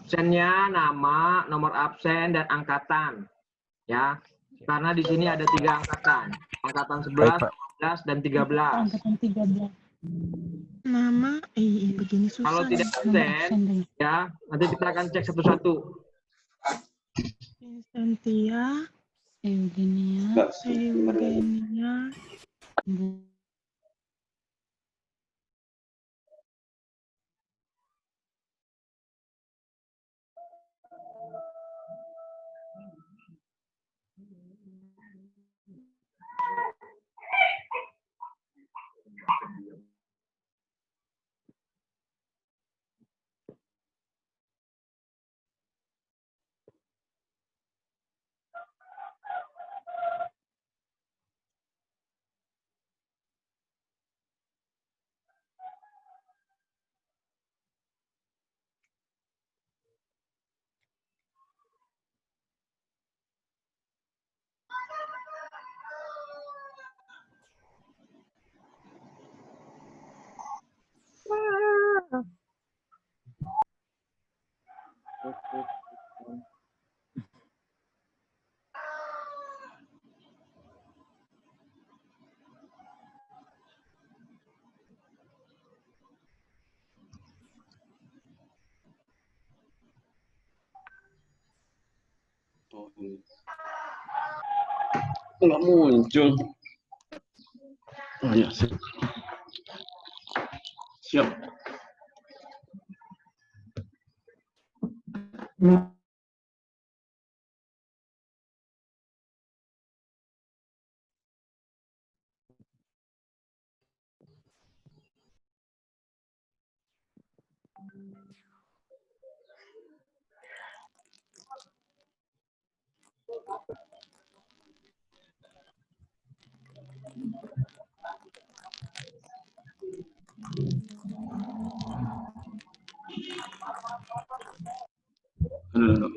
absennya nama, nomor absen, dan angkatan. Ya, karena di sini ada 3 angkatan. Angkatan 11, 12, dan 13. Angkatan 13. Nama, begini susah. Kalau tidak absen, ya, nanti kita akan cek satu-satu. Cynthia, Eugenia, Nggak muncul. Oh ya, siap. Halo.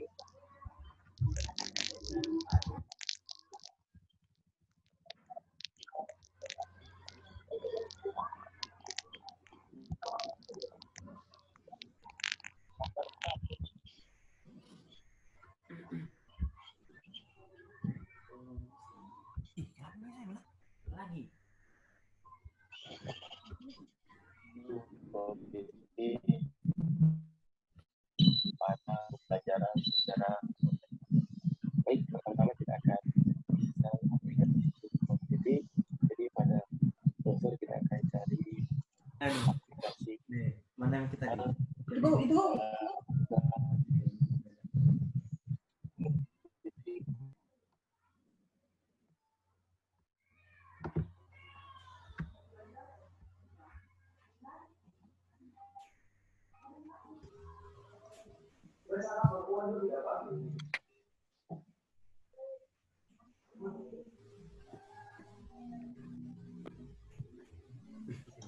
Pada pelajaran secara baik pertama kita akan bisa aplikasi. Jadi pada browser kita akan cari aplikasi mana yang kita itu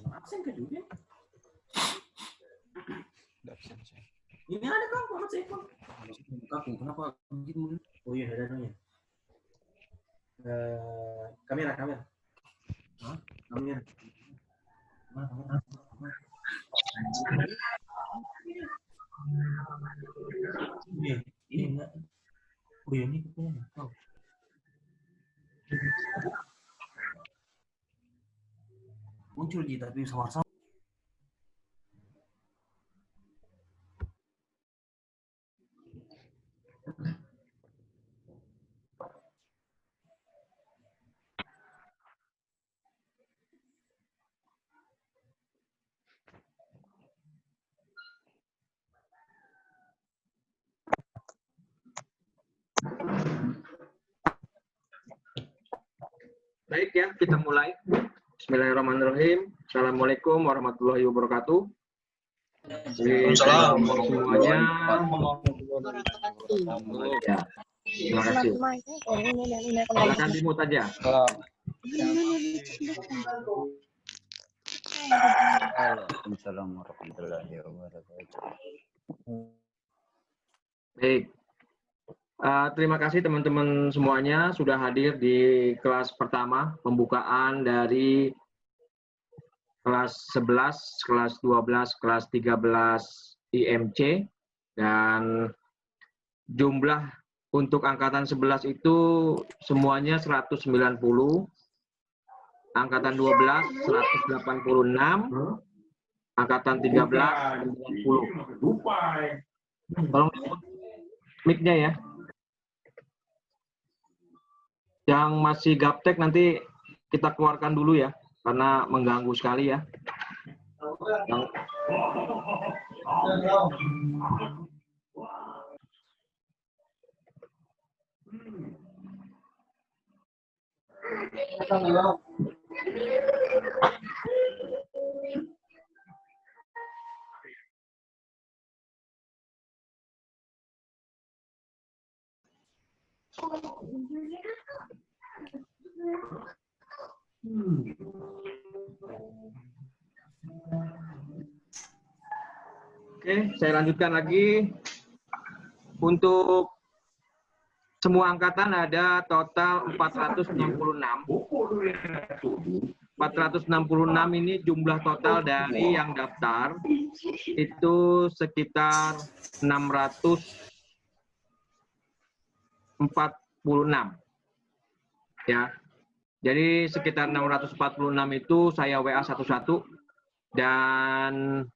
absen ke juga. Ini ada kan Muhammad Saiful. Aku kenapa begitu? Oh iya ada namanya. Kamera. Hah? Kamera. Mana? Ini enggak. Oh iya ini punya. Oh. Muncul di tapi sama-sama. Baik ya, kita mulai. Bismillahirrahmanirrahim. Assalamualaikum warahmatullahi wabarakatuh. Assalamualaikum semuanya. Ya, terima kasih. Silakan dimute aja. Waalaikumsalam warahmatullahi wabarakatuh. Baik. Terima kasih teman-teman semuanya sudah hadir di kelas pertama pembukaan dari kelas 11, kelas 12, kelas 13 IMC Dan jumlah untuk angkatan 11 itu semuanya 190, angkatan 12 186, angkatan 13 90. Tolong mic-nya ya. Yang masih gaptek nanti kita keluarkan dulu ya, karena mengganggu sekali ya. Oke, saya lanjutkan lagi. Untuk semua angkatan ada total 466. 466 ini jumlah total dari yang daftar itu sekitar 646. Ya. Jadi sekitar 646 itu saya WA satu-satu dan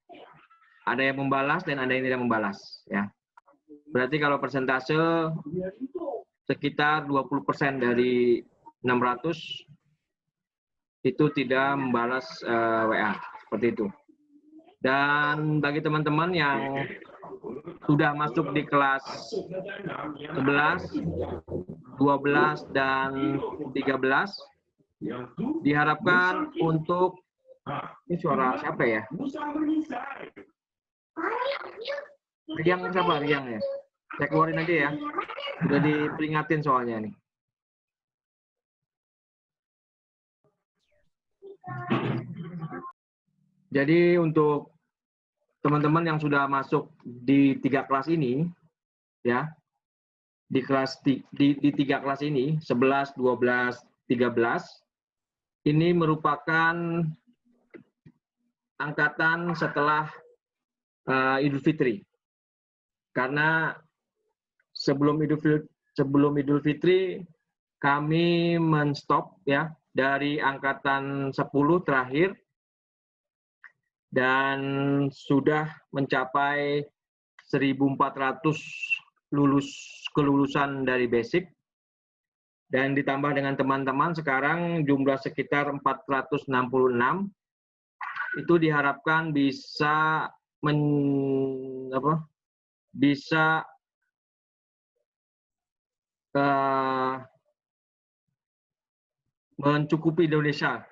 ada yang membalas dan ada yang tidak membalas ya. Berarti kalau persentase sekitar 20% dari 600 itu tidak membalas WA, seperti itu. Dan bagi teman-teman yang sudah masuk di kelas 11, 12, dan 13, diharapkan untuk, ini suara siapa ya? Riang siapa? Riang ya? Saya keluarin aja ya. Udah diperingatin soalnya nih. Jadi untuk teman-teman yang sudah masuk di 3 kelas ini, ya, di 3 kelas ini, 11, 12, 13, ini merupakan angkatan setelah Idul Fitri. Karena sebelum Idul Fitri kami menstop ya dari angkatan 10 terakhir dan sudah mencapai 1.400 kelulusan dari basic, dan ditambah dengan teman-teman sekarang jumlah sekitar 466. Itu diharapkan bisa mencukupi Indonesia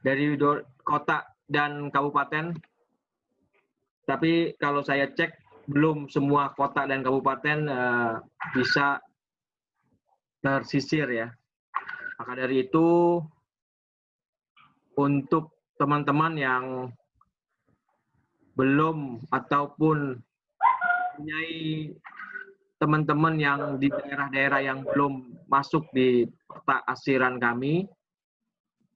dari kota dan kabupaten. Tapi kalau saya cek belum semua kota dan kabupaten bisa tersisir ya. Maka dari itu untuk teman-teman yang belum ataupun mempunyai teman-teman yang di daerah-daerah yang belum masuk di peta asiran kami,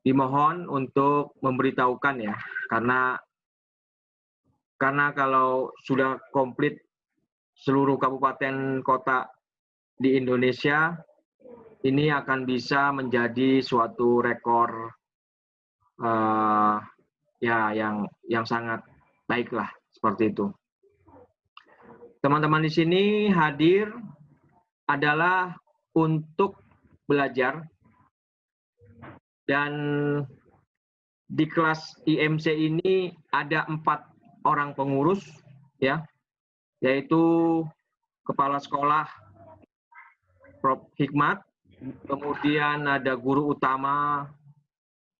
dimohon untuk memberitahukan ya, karena kalau sudah komplit seluruh kabupaten kota di Indonesia, ini akan bisa menjadi suatu rekor ya yang sangat baiklah, seperti itu. Teman-teman di sini hadir adalah untuk belajar, dan di kelas IMC ini ada 4 orang pengurus ya, yaitu kepala sekolah Prof. Hikmat, kemudian ada guru utama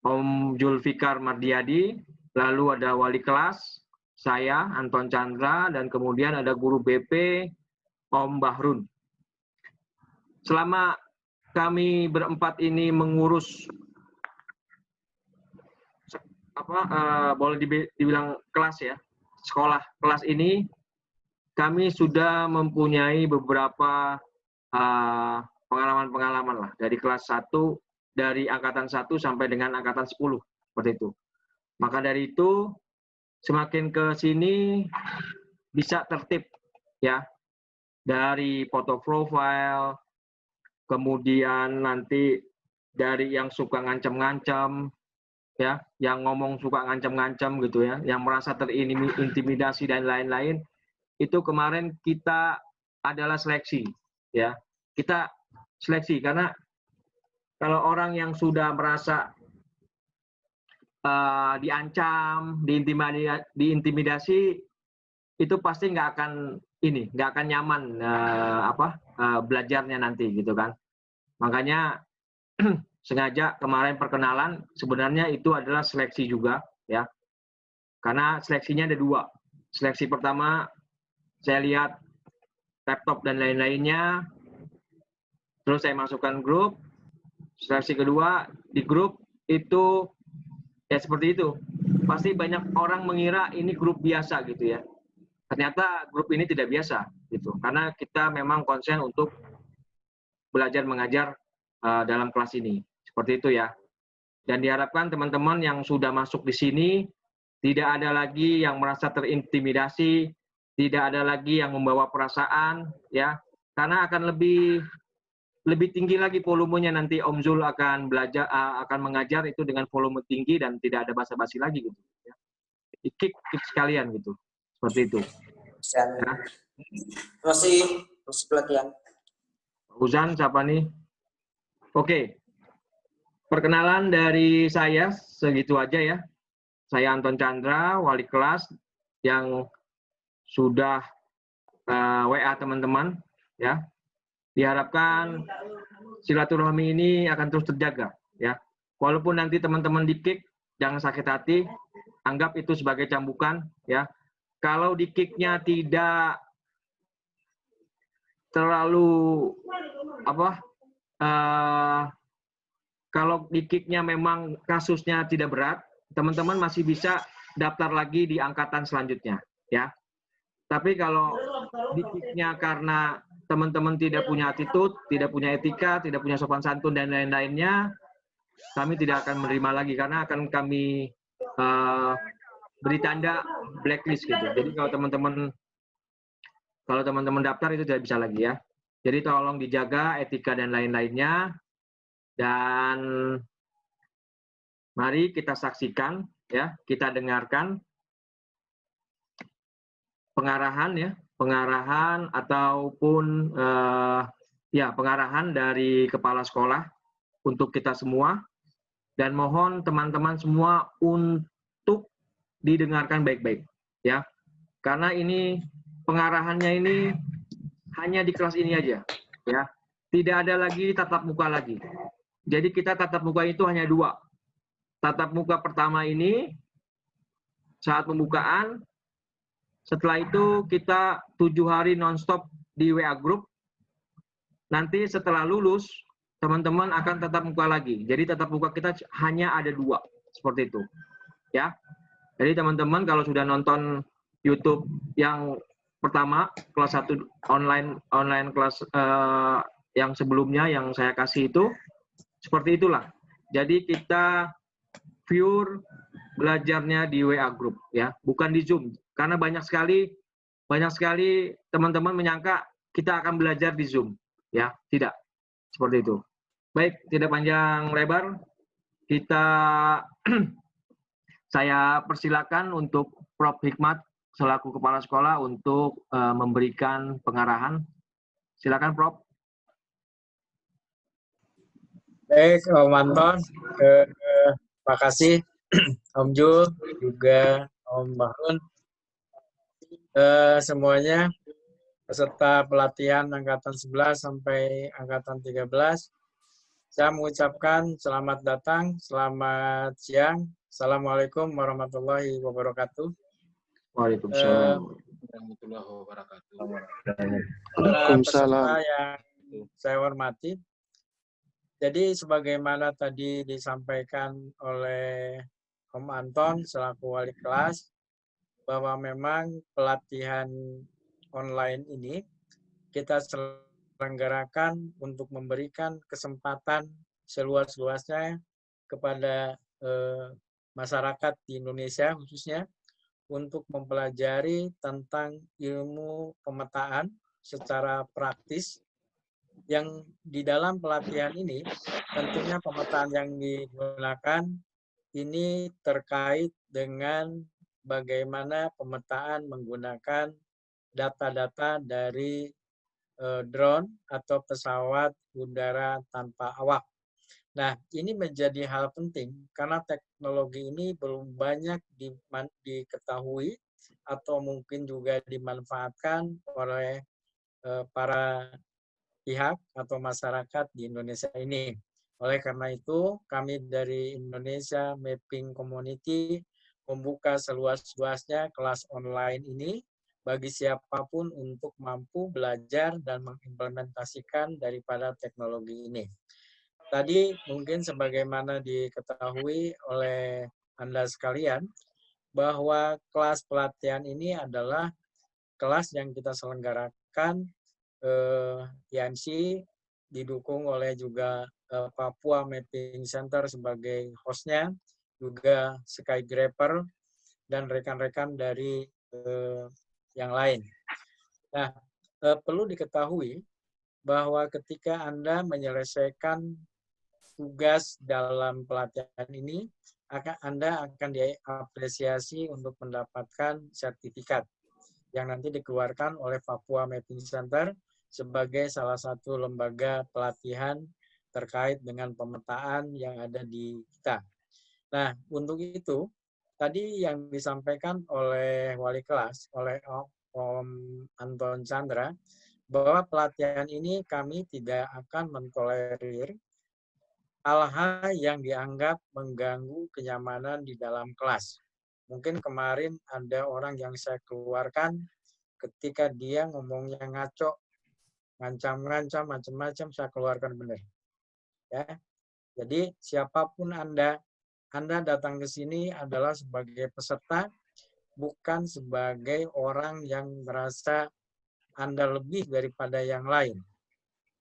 Om Julfikar Mardiadi, lalu ada wali kelas saya Anton Chandra, dan kemudian ada guru BP Om Bahrun. Selama kami berempat ini mengurus boleh dibilang kelas ya, sekolah kelas ini, kami sudah mempunyai beberapa pengalaman-pengalaman lah dari kelas 1, dari angkatan 1 sampai dengan angkatan 10, seperti itu. Maka dari itu semakin ke sini bisa tertib ya, dari foto profile, kemudian nanti dari yang suka ngancam-ngancam, ya, yang ngomong suka ngancam-ngancam gitu ya, yang merasa terintimidasi dan lain-lain, itu kemarin kita adalah seleksi, ya. Kita seleksi karena kalau orang yang sudah merasa diancam, diintimidasi, itu pasti nggak akan nyaman belajarnya nanti gitu kan. Makanya sengaja kemarin perkenalan sebenarnya itu adalah seleksi juga ya. Karena seleksinya ada 2. Seleksi pertama saya lihat laptop dan lain-lainnya, terus saya masukkan grup. Seleksi kedua di grup itu ya seperti itu. Pasti banyak orang mengira ini grup biasa gitu ya. Ternyata grup ini tidak biasa gitu. Karena kita memang konsen untuk belajar mengajar dalam kelas ini. Seperti itu ya. Dan diharapkan teman-teman yang sudah masuk di sini tidak ada lagi yang merasa terintimidasi, tidak ada lagi yang membawa perasaan ya. Karena akan lebih tinggi lagi volumenya nanti Om Zul akan belajar akan mengajar itu dengan volume tinggi dan tidak ada basa-basi lagi gitu ya. Kick sekalian gitu. Seperti itu. Ya. Masih pelatihan. Uzan siapa nih? Oke. Perkenalan dari saya segitu aja ya. Saya Anton Chandra, wali kelas yang sudah WA teman-teman ya. Diharapkan silaturahmi ini akan terus terjaga ya. Walaupun nanti teman-teman di-kick, jangan sakit hati, anggap itu sebagai cambukan ya. Kalau di-kick-nya tidak terlalu kalau di-kick-nya memang kasusnya tidak berat, teman-teman masih bisa daftar lagi di angkatan selanjutnya ya. Tapi kalau di-kick-nya karena teman-teman tidak punya attitude, tidak punya etika, tidak punya sopan santun dan lain-lainnya, kami tidak akan menerima lagi karena akan kami beri tanda blacklist gitu. Jadi kalau teman-teman daftar itu tidak bisa lagi ya. Jadi tolong dijaga etika dan lain-lainnya. Dan mari kita saksikan ya, kita dengarkan pengarahan ataupun pengarahan dari kepala sekolah untuk kita semua, dan mohon teman-teman semua untuk didengarkan baik-baik ya, karena ini pengarahannya ini hanya di kelas ini aja ya, tidak ada lagi tatap muka lagi. Jadi kita tatap muka itu hanya 2. Tatap muka pertama ini saat pembukaan, setelah itu kita 7 hari nonstop di WA group. Nanti setelah lulus, teman-teman akan tatap muka lagi. Jadi tatap muka kita hanya ada 2, seperti itu. Ya. Jadi teman-teman kalau sudah nonton YouTube yang pertama, kelas 1 online kelas yang sebelumnya yang saya kasih itu, seperti itulah. Jadi kita pure belajarnya di WA group ya, bukan di Zoom. Karena banyak sekali teman-teman menyangka kita akan belajar di Zoom ya, tidak. Seperti itu. Baik, tidak panjang lebar, saya persilakan untuk Prof. Hikmat selaku kepala sekolah untuk memberikan pengarahan. Silakan Prof. Baik, Om Anton, terima kasih Om Jul, juga Om Bahrun, semuanya peserta pelatihan Angkatan 11 sampai Angkatan 13. Saya mengucapkan selamat datang, selamat siang. Assalamualaikum warahmatullahi wabarakatuh. Waalaikumsalam warahmatullahi wabarakatuh. Para peserta yang saya hormati, jadi sebagaimana tadi disampaikan oleh Om Anton selaku wali kelas, bahwa memang pelatihan online ini kita selenggarakan untuk memberikan kesempatan seluas-luasnya kepada masyarakat di Indonesia khususnya untuk mempelajari tentang ilmu pemetaan secara praktis, yang di dalam pelatihan ini tentunya pemetaan yang digunakan ini terkait dengan bagaimana pemetaan menggunakan data-data dari drone atau pesawat udara tanpa awak. Nah, ini menjadi hal penting karena teknologi ini belum banyak diketahui atau mungkin juga dimanfaatkan oleh para pihak atau masyarakat di Indonesia ini. Oleh karena itu, kami dari Indonesia Mapping Community membuka seluas-luasnya kelas online ini bagi siapapun untuk mampu belajar dan mengimplementasikan daripada teknologi ini. Tadi mungkin sebagaimana diketahui oleh Anda sekalian, bahwa kelas pelatihan ini adalah kelas yang kita selenggarakan IMC didukung oleh juga Papua Mapping Center sebagai hostnya, juga Skygrapper dan rekan-rekan dari yang lain. Nah, perlu diketahui bahwa ketika Anda menyelesaikan tugas dalam pelatihan ini, Anda akan diapresiasi untuk mendapatkan sertifikat yang nanti dikeluarkan oleh Papua Mapping Center sebagai salah satu lembaga pelatihan terkait dengan pemetaan yang ada di kita. Nah, untuk itu, tadi yang disampaikan oleh wali kelas, oleh Om Anton Chandra, bahwa pelatihan ini kami tidak akan mentolerir hal-hal yang dianggap mengganggu kenyamanan di dalam kelas. Mungkin kemarin ada orang yang saya keluarkan ketika dia ngomongnya ngaco, ngancam-ngancam, macam-macam, saya keluarkan benar. Ya. Jadi siapapun Anda datang ke sini adalah sebagai peserta, bukan sebagai orang yang merasa Anda lebih daripada yang lain.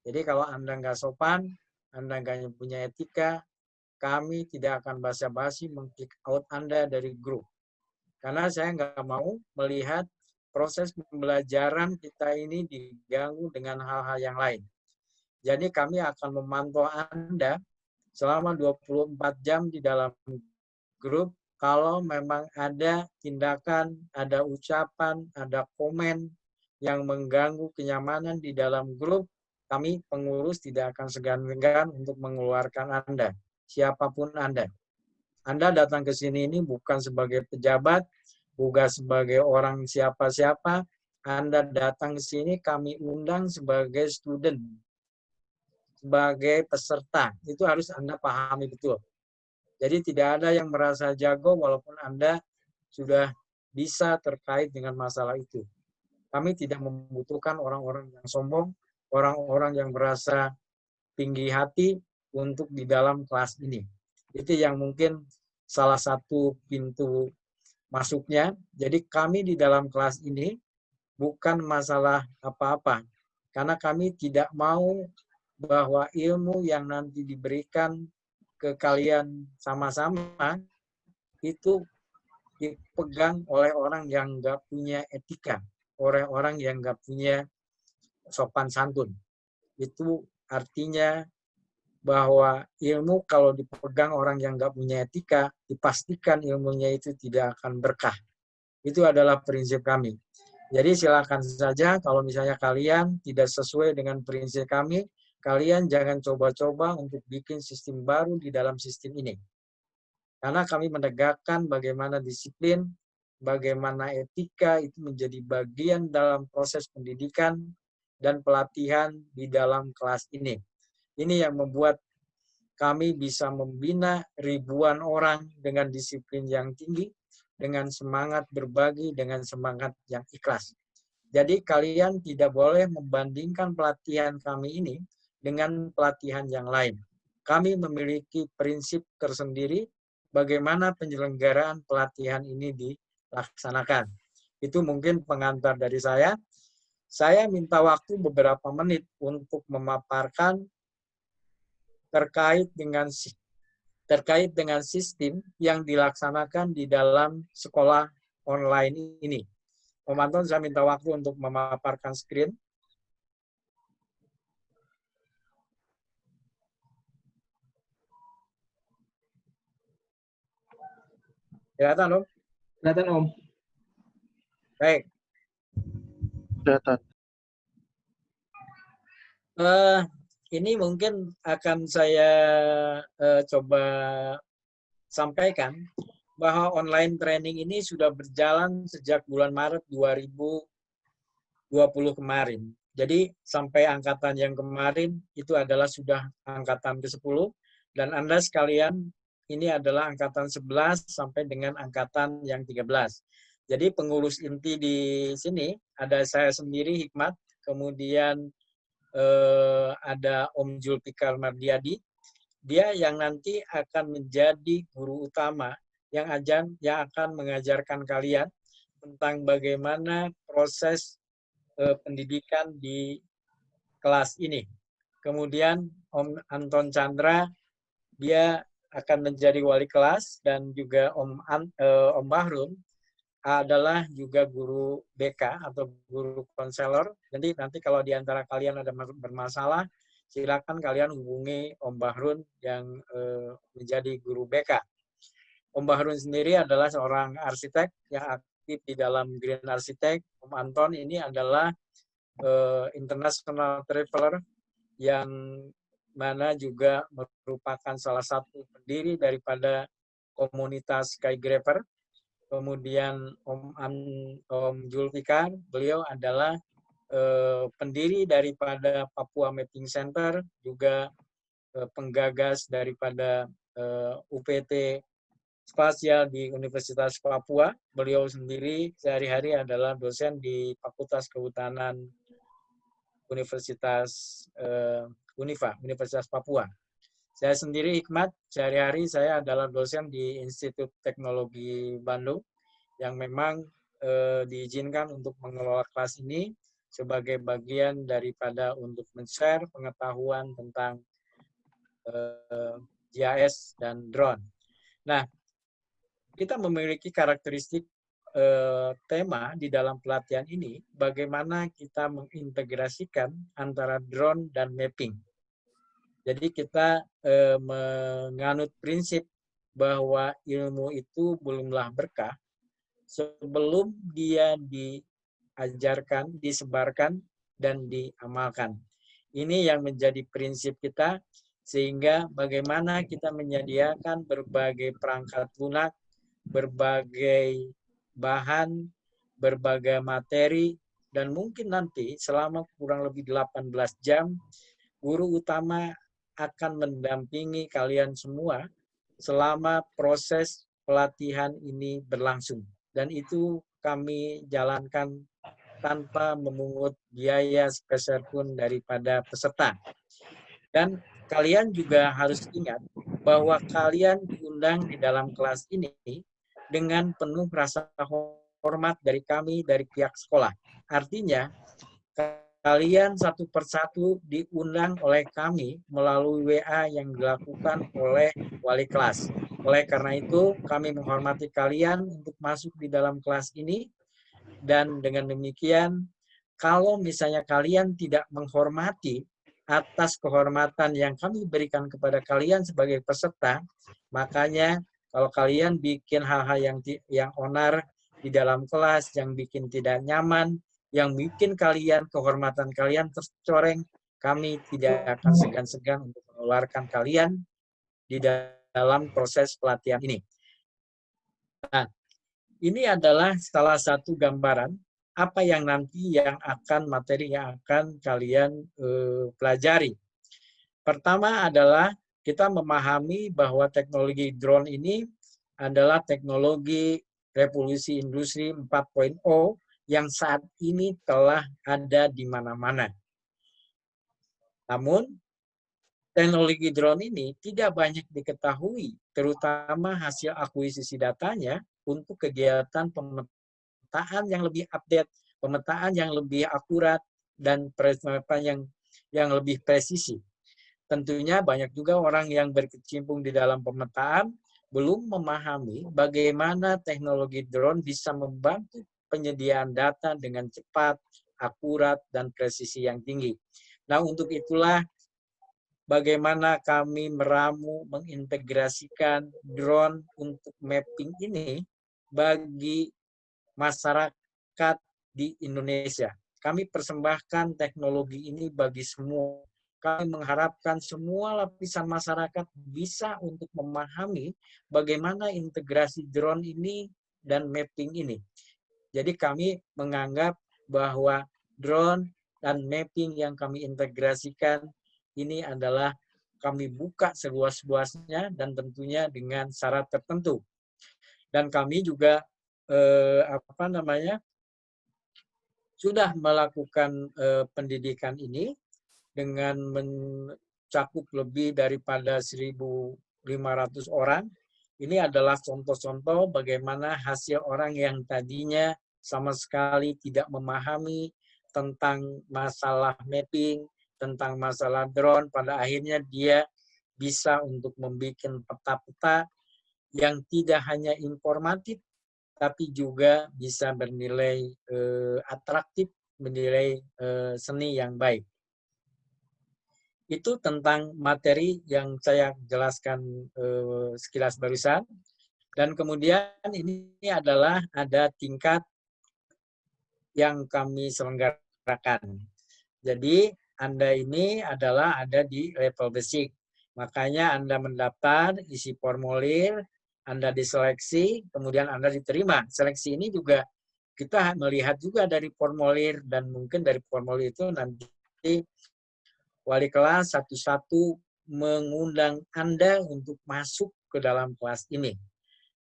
Jadi kalau Anda nggak sopan, Anda nggak punya etika, kami tidak akan basa-basi meng-kick out Anda dari grup. Karena saya nggak mau melihat proses pembelajaran kita ini diganggu dengan hal-hal yang lain. Jadi kami akan memantau Anda selama 24 jam di dalam grup. Kalau memang ada tindakan, ada ucapan, ada komen yang mengganggu kenyamanan di dalam grup, kami pengurus tidak akan segan-segan untuk mengeluarkan Anda, siapapun Anda. Anda datang ke sini ini bukan sebagai pejabat, bukan sebagai orang siapa-siapa. Anda datang ke sini kami undang sebagai student, sebagai peserta. Itu harus Anda pahami betul. Jadi tidak ada yang merasa jago walaupun Anda sudah bisa terkait dengan masalah itu. Kami tidak membutuhkan orang-orang yang sombong, orang-orang yang merasa tinggi hati untuk di dalam kelas ini. Itu yang mungkin salah satu pintu masuknya. Jadi kami di dalam kelas ini bukan masalah apa-apa. Karena kami tidak mau bahwa ilmu yang nanti diberikan ke kalian sama-sama itu dipegang oleh orang yang nggak punya etika, oleh orang yang nggak punya sopan santun. Itu artinya bahwa ilmu kalau dipegang orang yang nggak punya etika, dipastikan ilmunya itu tidak akan berkah. Itu adalah prinsip kami. Jadi silakan saja kalau misalnya kalian tidak sesuai dengan prinsip kami, kalian jangan coba-coba untuk bikin sistem baru di dalam sistem ini. Karena kami menegakkan bagaimana disiplin, bagaimana etika itu menjadi bagian dalam proses pendidikan dan pelatihan di dalam kelas ini. Ini yang membuat kami bisa membina ribuan orang dengan disiplin yang tinggi, dengan semangat berbagi, dengan semangat yang ikhlas. Jadi kalian tidak boleh membandingkan pelatihan kami ini dengan pelatihan yang lain. Kami memiliki prinsip tersendiri bagaimana penyelenggaraan pelatihan ini dilaksanakan. Itu mungkin pengantar dari saya. Saya minta waktu beberapa menit untuk memaparkan terkait dengan sistem yang dilaksanakan di dalam sekolah online ini. Om Anton, saya minta waktu untuk memaparkan screen. Kelihatan, Om? Kelihatan, Om. Baik. Kelihatan. Ini mungkin akan saya coba sampaikan bahwa online training ini sudah berjalan sejak bulan Maret 2020 kemarin. Jadi sampai angkatan yang kemarin itu adalah sudah angkatan ke-10 dan Anda sekalian ini adalah angkatan 11 sampai dengan angkatan yang 13. Jadi pengurus inti di sini ada saya sendiri Hikmat, kemudian ada Om Julfikar Mardiadi, dia yang nanti akan menjadi guru utama yang akan mengajarkan kalian tentang bagaimana proses pendidikan di kelas ini. Kemudian Om Anton Chandra, dia akan menjadi wali kelas, dan juga Om Bahrun adalah juga guru BK atau guru konselor. Jadi nanti kalau di antara kalian ada bermasalah, silakan kalian hubungi Om Bahrun yang menjadi guru BK. Om Bahrun sendiri adalah seorang arsitek yang aktif di dalam Green Arsitek. Om Anton ini adalah international traveler yang mana juga merupakan salah satu pendiri daripada komunitas Skygrapher. Kemudian Om Julfikar, beliau adalah pendiri daripada Papua Mapping Center, juga penggagas daripada UPT Spasial di Universitas Papua. Beliau sendiri sehari-hari adalah dosen di Fakultas Kehutanan Universitas Universitas Papua. Saya sendiri Hikmat, sehari-hari saya adalah dosen di Institut Teknologi Bandung yang memang diizinkan untuk mengelola kelas ini sebagai bagian daripada untuk men-share pengetahuan tentang GIS dan drone. Nah, kita memiliki karakteristik tema di dalam pelatihan ini, bagaimana kita mengintegrasikan antara drone dan mapping. Jadi kita menganut prinsip bahwa ilmu itu belumlah berkah sebelum dia diajarkan, disebarkan, dan diamalkan. Ini yang menjadi prinsip kita, sehingga bagaimana kita menyediakan berbagai perangkat lunak, berbagai bahan, berbagai materi, dan mungkin nanti selama kurang lebih 18 jam, guru utama akan mendampingi kalian semua selama proses pelatihan ini berlangsung. Dan itu kami jalankan tanpa memungut biaya sepeser pun daripada peserta. Dan kalian juga harus ingat bahwa kalian diundang di dalam kelas ini dengan penuh rasa hormat dari kami, dari pihak sekolah. Artinya, kalian satu persatu diundang oleh kami melalui WA yang dilakukan oleh wali kelas. Oleh karena itu, kami menghormati kalian untuk masuk di dalam kelas ini, dan dengan demikian, kalau misalnya kalian tidak menghormati atas kehormatan yang kami berikan kepada kalian sebagai peserta, makanya kalau kalian bikin hal-hal yang onar di dalam kelas, yang bikin tidak nyaman, yang bikin kalian, kehormatan kalian tercoreng, kami tidak akan segan-segan untuk mengeluarkan kalian di dalam proses pelatihan ini. Nah, ini adalah salah satu gambaran apa yang nanti materi yang akan kalian pelajari. Pertama adalah kita memahami bahwa teknologi drone ini adalah teknologi revolusi industri 4.0 yang saat ini telah ada di mana-mana. Namun, teknologi drone ini tidak banyak diketahui, terutama hasil akuisisi datanya untuk kegiatan pemetaan yang lebih update, pemetaan yang lebih akurat, dan pemetaan yang lebih presisi. Tentunya banyak juga orang yang berkecimpung di dalam pemetaan, belum memahami bagaimana teknologi drone bisa membantu penyediaan data dengan cepat, akurat, dan presisi yang tinggi. Nah, untuk itulah bagaimana kami meramu mengintegrasikan drone untuk mapping ini bagi masyarakat di Indonesia. Kami persembahkan teknologi ini bagi semua. Kami mengharapkan semua lapisan masyarakat bisa untuk memahami bagaimana integrasi drone ini dan mapping ini. Jadi kami menganggap bahwa drone dan mapping yang kami integrasikan ini adalah kami buka seluas-luasnya dan tentunya dengan syarat tertentu. Dan kami juga sudah melakukan pendidikan ini dengan mencakup lebih daripada 1.500 orang. Ini adalah contoh-contoh bagaimana hasil orang yang tadinya sama sekali tidak memahami tentang masalah mapping, tentang masalah drone, pada akhirnya dia bisa untuk membuat peta-peta yang tidak hanya informatif, tapi juga bisa bernilai atraktif, bernilai seni yang baik. Itu tentang materi yang saya jelaskan sekilas barusan. Dan kemudian ini adalah ada tingkat yang kami selenggarakan. Jadi Anda ini adalah ada di level basic. Makanya Anda mendaftar, isi formulir, Anda diseleksi, kemudian Anda diterima. Seleksi ini juga kita melihat juga dari formulir, dan mungkin dari formulir itu nanti wali kelas satu-satu mengundang Anda untuk masuk ke dalam kelas ini.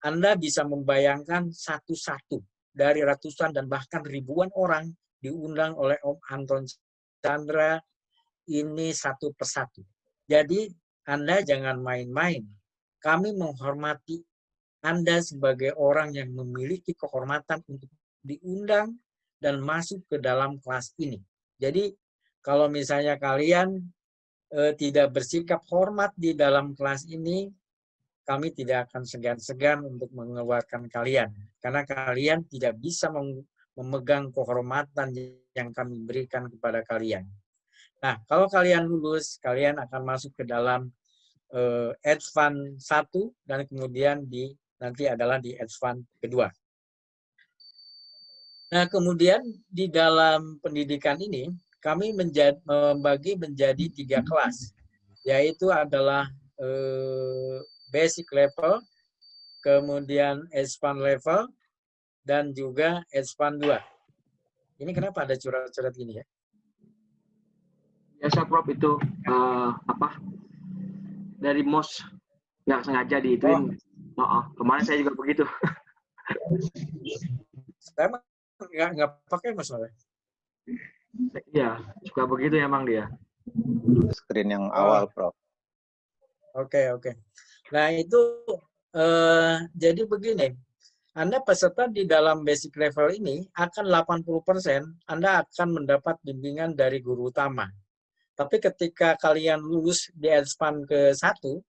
Anda bisa membayangkan satu-satu dari ratusan dan bahkan ribuan orang diundang oleh Om Anton Chandra ini satu persatu. Jadi Anda jangan main-main. Kami menghormati Anda sebagai orang yang memiliki kehormatan untuk diundang dan masuk ke dalam kelas ini. Jadi kalau misalnya kalian tidak bersikap hormat di dalam kelas ini, kami tidak akan segan-segan untuk mengeluarkan kalian. Karena kalian tidak bisa memegang kehormatan yang kami berikan kepada kalian. Nah, kalau kalian lulus, kalian akan masuk ke dalam Advance 1 dan kemudian nanti adalah di Advance kedua. Nah, kemudian di dalam pendidikan ini, kami membagi menjadi 3 kelas, yaitu adalah basic level, kemudian advanced level, dan juga advance 2. Ini kenapa ada coret-coret gini ya? Biasa Prof, itu dari MOS nggak sengaja diituin. Kemarin saya juga begitu. Saya nggak pakai masalah. Iya, suka begitu emang dia. Screen yang awal, Prof. Oke. Nah, itu jadi begini. Anda peserta di dalam basic level ini akan 80% Anda akan mendapat bimbingan dari guru utama. Tapi ketika kalian lulus di Advance ke-1,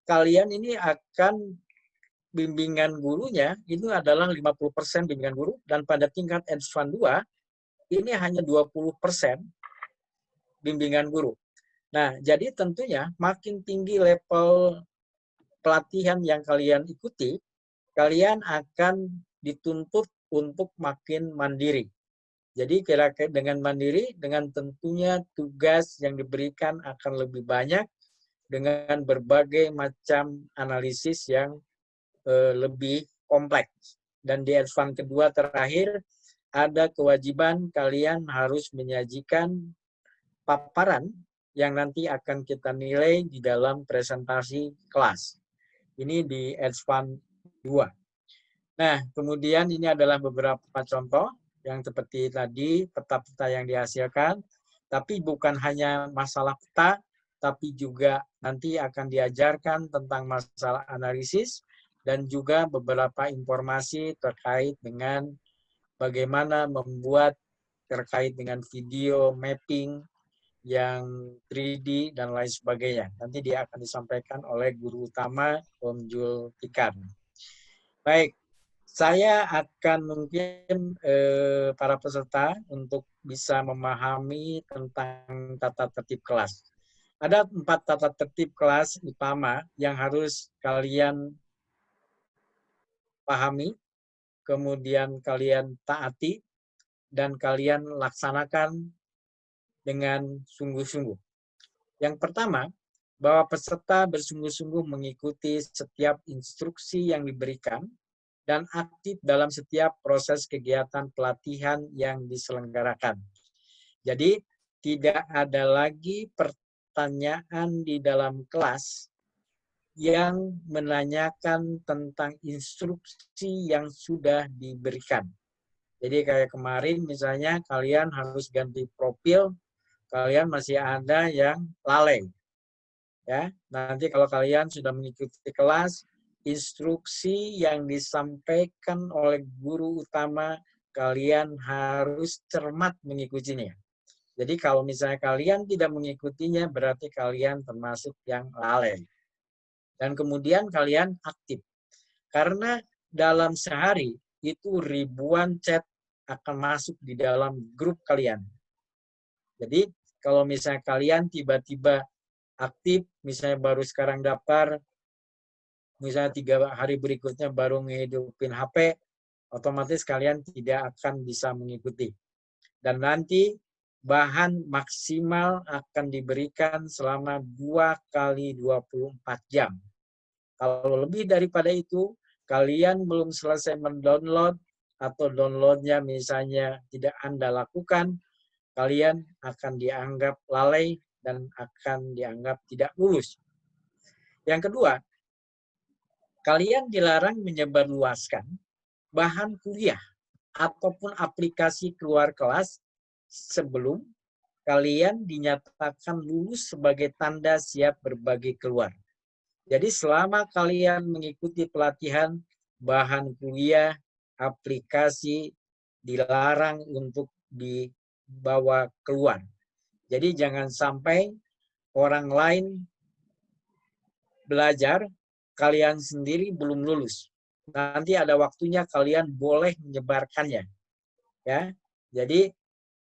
kalian ini akan bimbingan gurunya itu adalah 50% bimbingan guru, dan pada tingkat Advance 2 ini hanya 20% bimbingan guru. Nah, jadi tentunya makin tinggi level pelatihan yang kalian ikuti, kalian akan dituntut untuk makin mandiri. Jadi kira-kira dengan mandiri, dengan tentunya tugas yang diberikan akan lebih banyak dengan berbagai macam analisis yang lebih kompleks. Dan di Advance kedua terakhir, ada kewajiban kalian harus menyajikan paparan yang nanti akan kita nilai di dalam presentasi kelas. Ini di Advance 2. Nah, kemudian ini adalah beberapa contoh yang seperti tadi, peta-peta yang dihasilkan. Tapi bukan hanya masalah peta, tapi juga nanti akan diajarkan tentang masalah analisis dan juga beberapa informasi terkait dengan bagaimana membuat terkait dengan video mapping yang 3D dan lain sebagainya. Nanti dia akan disampaikan oleh guru utama Om Julfikar. Baik, saya akan mungkin para peserta untuk bisa memahami tentang tata tertib kelas. Ada 4 tata tertib kelas utama yang harus kalian pahami, kemudian kalian taati, dan kalian laksanakan dengan sungguh-sungguh. Yang pertama, bahwa peserta bersungguh-sungguh mengikuti setiap instruksi yang diberikan dan aktif dalam setiap proses kegiatan pelatihan yang diselenggarakan. Jadi, tidak ada lagi pertanyaan di dalam kelas yang menanyakan tentang instruksi yang sudah diberikan. Jadi kayak kemarin misalnya kalian harus ganti profil, kalian masih ada yang lalai. Ya, nanti kalau kalian sudah mengikuti kelas, instruksi yang disampaikan oleh guru utama, kalian harus cermat mengikutinya. Jadi kalau misalnya kalian tidak mengikutinya, berarti kalian termasuk yang lalai. Dan kemudian kalian aktif. Karena dalam sehari itu ribuan chat akan masuk di dalam grup kalian. Jadi kalau misalnya kalian tiba-tiba aktif, misalnya baru sekarang daftar, misalnya 3 hari berikutnya baru ngehidupin HP, otomatis kalian tidak akan bisa mengikuti. Dan nanti bahan maksimal akan diberikan selama 2 kali 24 jam. Kalau lebih daripada itu, kalian belum selesai mendownload atau downloadnya misalnya tidak Anda lakukan, kalian akan dianggap lalai dan akan dianggap tidak lulus. Yang kedua, kalian dilarang menyebarluaskan bahan kuliah ataupun aplikasi keluar kelas sebelum kalian dinyatakan lulus sebagai tanda siap berbagi keluar. Jadi selama kalian mengikuti pelatihan, bahan kuliah, aplikasi dilarang untuk dibawa keluar. Jadi jangan sampai orang lain belajar, kalian sendiri belum lulus. Nanti ada waktunya kalian boleh menyebarkannya. Ya. Jadi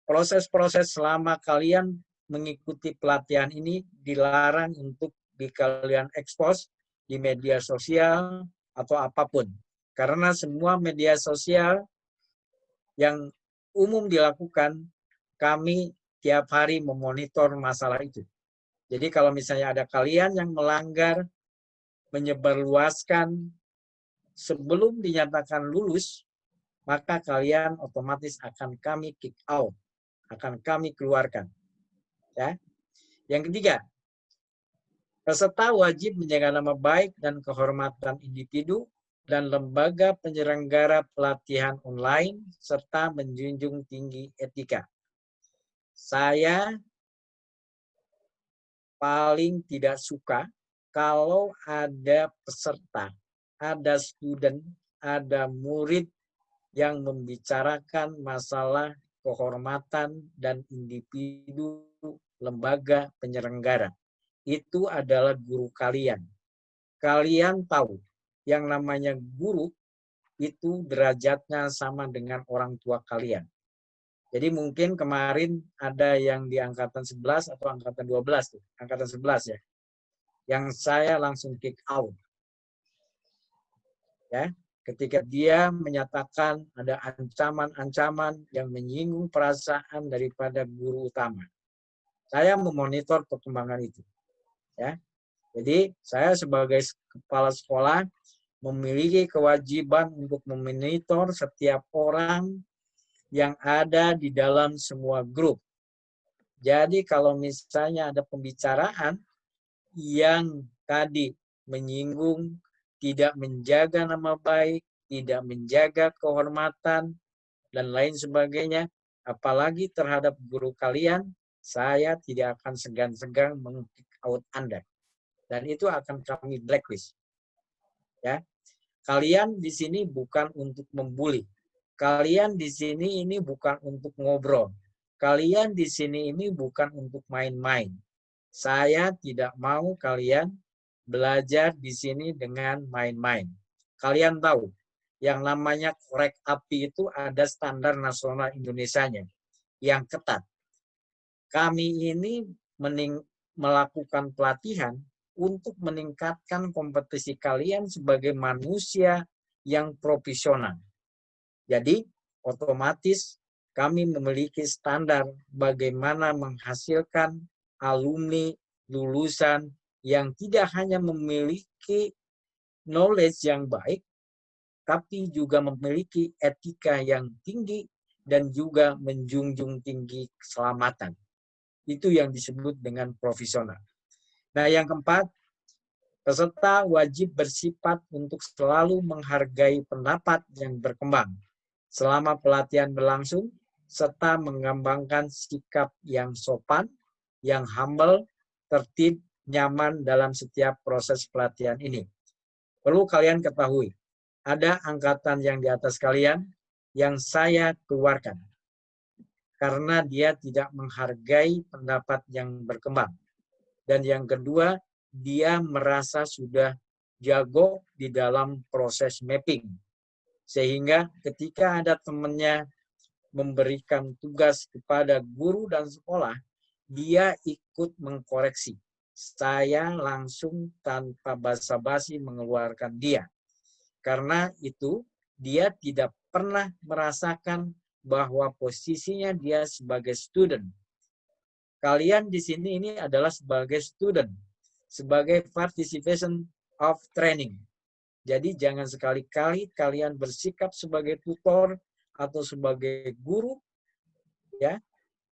proses-proses selama kalian mengikuti pelatihan ini dilarang untuk kalian expose di media sosial atau apapun. Karena semua media sosial yang umum dilakukan, kami tiap hari memonitor masalah itu. Jadi kalau misalnya ada kalian yang melanggar, menyebarluaskan sebelum dinyatakan lulus, maka kalian otomatis akan kami kick out, akan kami keluarkan. Ya. Yang ketiga, peserta wajib menjaga nama baik dan kehormatan individu dan lembaga penyelenggara pelatihan online serta menjunjung tinggi etika. Saya paling tidak suka kalau ada peserta, ada student, ada murid yang membicarakan masalah kehormatan dan individu lembaga penyelenggara. Itu adalah guru kalian. Kalian tahu, yang namanya guru itu derajatnya sama dengan orang tua kalian. Jadi mungkin kemarin ada yang di angkatan 11 atau angkatan 12 tuh, angkatan 11 ya. Yang saya langsung kick out. Ya, ketika dia menyatakan ada ancaman-ancaman yang menyinggung perasaan daripada guru utama. Saya memonitor perkembangan itu. Ya. Jadi saya sebagai kepala sekolah memiliki kewajiban untuk memonitor setiap orang yang ada di dalam semua grup. Jadi kalau misalnya ada pembicaraan yang tadi menyinggung, tidak menjaga nama baik, tidak menjaga kehormatan, dan lain sebagainya, apalagi terhadap guru kalian, saya tidak akan segan-segan meng-kick out Anda. Dan itu akan kami blacklist. Ya. Kalian di sini bukan untuk membuli. Kalian di sini ini bukan untuk ngobrol. kalian di sini ini bukan untuk main-main. Saya tidak mau kalian belajar di sini dengan main-main. Kalian tahu, yang namanya korek api itu ada standar nasional Indonesianya yang ketat. Kami ini melakukan pelatihan untuk meningkatkan kompetisi kalian sebagai manusia yang profesional. Jadi, otomatis kami memiliki standar bagaimana menghasilkan alumni lulusan yang tidak hanya memiliki knowledge yang baik, tapi juga memiliki etika yang tinggi dan juga menjunjung tinggi keselamatan. Itu yang disebut dengan profesional. Nah, yang keempat, peserta wajib bersifat untuk selalu menghargai pendapat yang berkembang selama pelatihan berlangsung, serta mengembangkan sikap yang sopan, yang humble, tertib, nyaman dalam setiap proses pelatihan ini. Perlu kalian ketahui, ada angkatan yang di atas kalian yang saya keluarkan karena dia tidak menghargai pendapat yang berkembang. Dan yang kedua, dia merasa sudah jago di dalam proses mapping. Sehingga ketika ada temannya memberikan tugas kepada guru dan sekolah, dia ikut mengkoreksi. Saya langsung tanpa basa-basi mengeluarkan dia. Karena itu, dia tidak pernah merasakan bahwa posisinya dia sebagai student. Kalian di sini ini adalah sebagai student, sebagai participation of training. Jadi jangan sekali-kali kalian bersikap sebagai tutor atau sebagai guru ya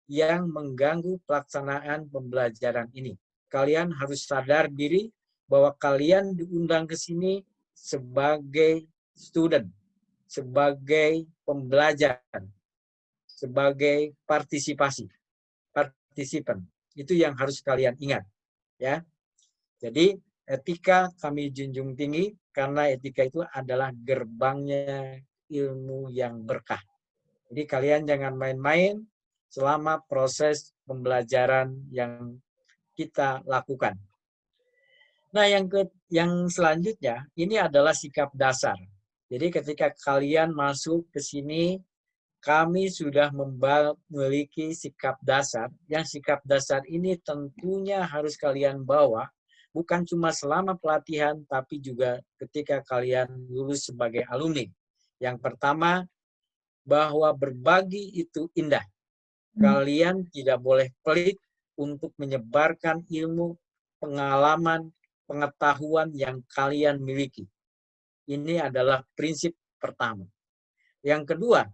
yang mengganggu pelaksanaan pembelajaran ini. Kalian harus sadar diri bahwa kalian diundang ke sini sebagai student, sebagai pembelajar, sebagai partisipan. Itu yang harus kalian ingat ya. Jadi etika kami junjung tinggi karena etika itu adalah gerbangnya ilmu yang berkah. Jadi kalian jangan main-main selama proses pembelajaran yang kita lakukan. Nah, yang selanjutnya ini adalah sikap dasar. Jadi ketika kalian masuk ke sini, kami sudah memiliki sikap dasar. Yang sikap dasar ini tentunya harus kalian bawa bukan cuma selama pelatihan, tapi juga ketika kalian lulus sebagai alumni. Yang pertama, bahwa berbagi itu indah. Kalian tidak boleh pelit untuk menyebarkan ilmu, pengalaman, pengetahuan yang kalian miliki. Ini adalah prinsip pertama. Yang kedua,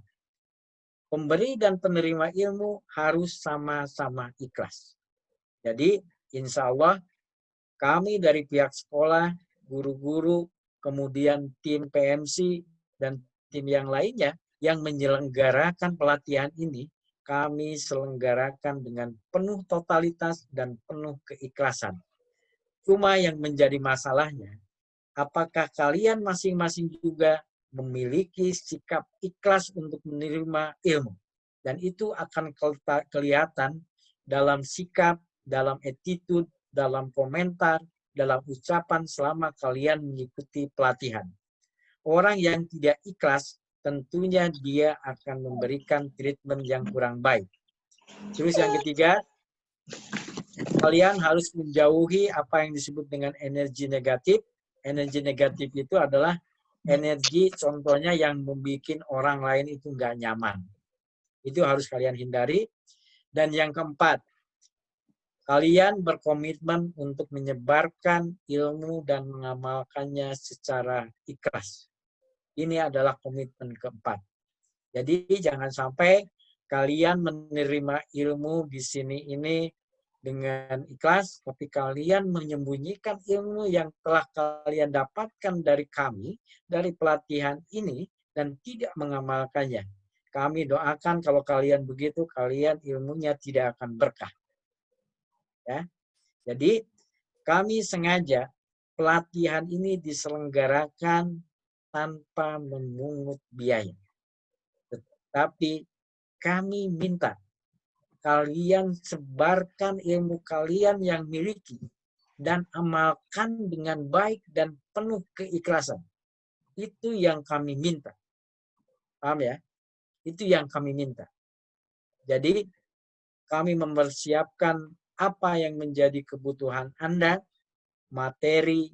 pemberi dan penerima ilmu harus sama-sama ikhlas. Jadi, insya Allah, kami dari pihak sekolah, guru-guru, kemudian tim PMC, dan tim yang lainnya yang menyelenggarakan pelatihan ini, kami selenggarakan dengan penuh totalitas dan penuh keikhlasan. Cuma yang menjadi masalahnya, apakah kalian masing-masing juga memiliki sikap ikhlas untuk menerima ilmu? Dan itu akan kelihatan dalam sikap, dalam attitude, dalam komentar, dalam ucapan selama kalian mengikuti pelatihan. Orang yang tidak ikhlas, tentunya dia akan memberikan treatment yang kurang baik. Terus yang ketiga, kalian harus menjauhi apa yang disebut dengan energi negatif. Energi negatif itu adalah energi contohnya yang membuat orang lain itu nggak nyaman. Itu harus kalian hindari. Dan yang keempat, kalian berkomitmen untuk menyebarkan ilmu dan mengamalkannya secara ikhlas. Ini adalah komitmen keempat. Jadi jangan sampai kalian menerima ilmu di sini ini dengan ikhlas, tapi kalian menyembunyikan ilmu yang telah kalian dapatkan dari kami, dari pelatihan ini, dan tidak mengamalkannya. Kami doakan kalau kalian begitu, kalian ilmunya tidak akan berkah. Ya. Jadi kami sengaja pelatihan ini diselenggarakan tanpa memungut biaya. Tetapi kami minta kalian sebarkan ilmu kalian yang miliki dan amalkan dengan baik dan penuh keikhlasan. Itu yang kami minta. Paham ya? Itu yang kami minta. Jadi kami mempersiapkan apa yang menjadi kebutuhan Anda, materi,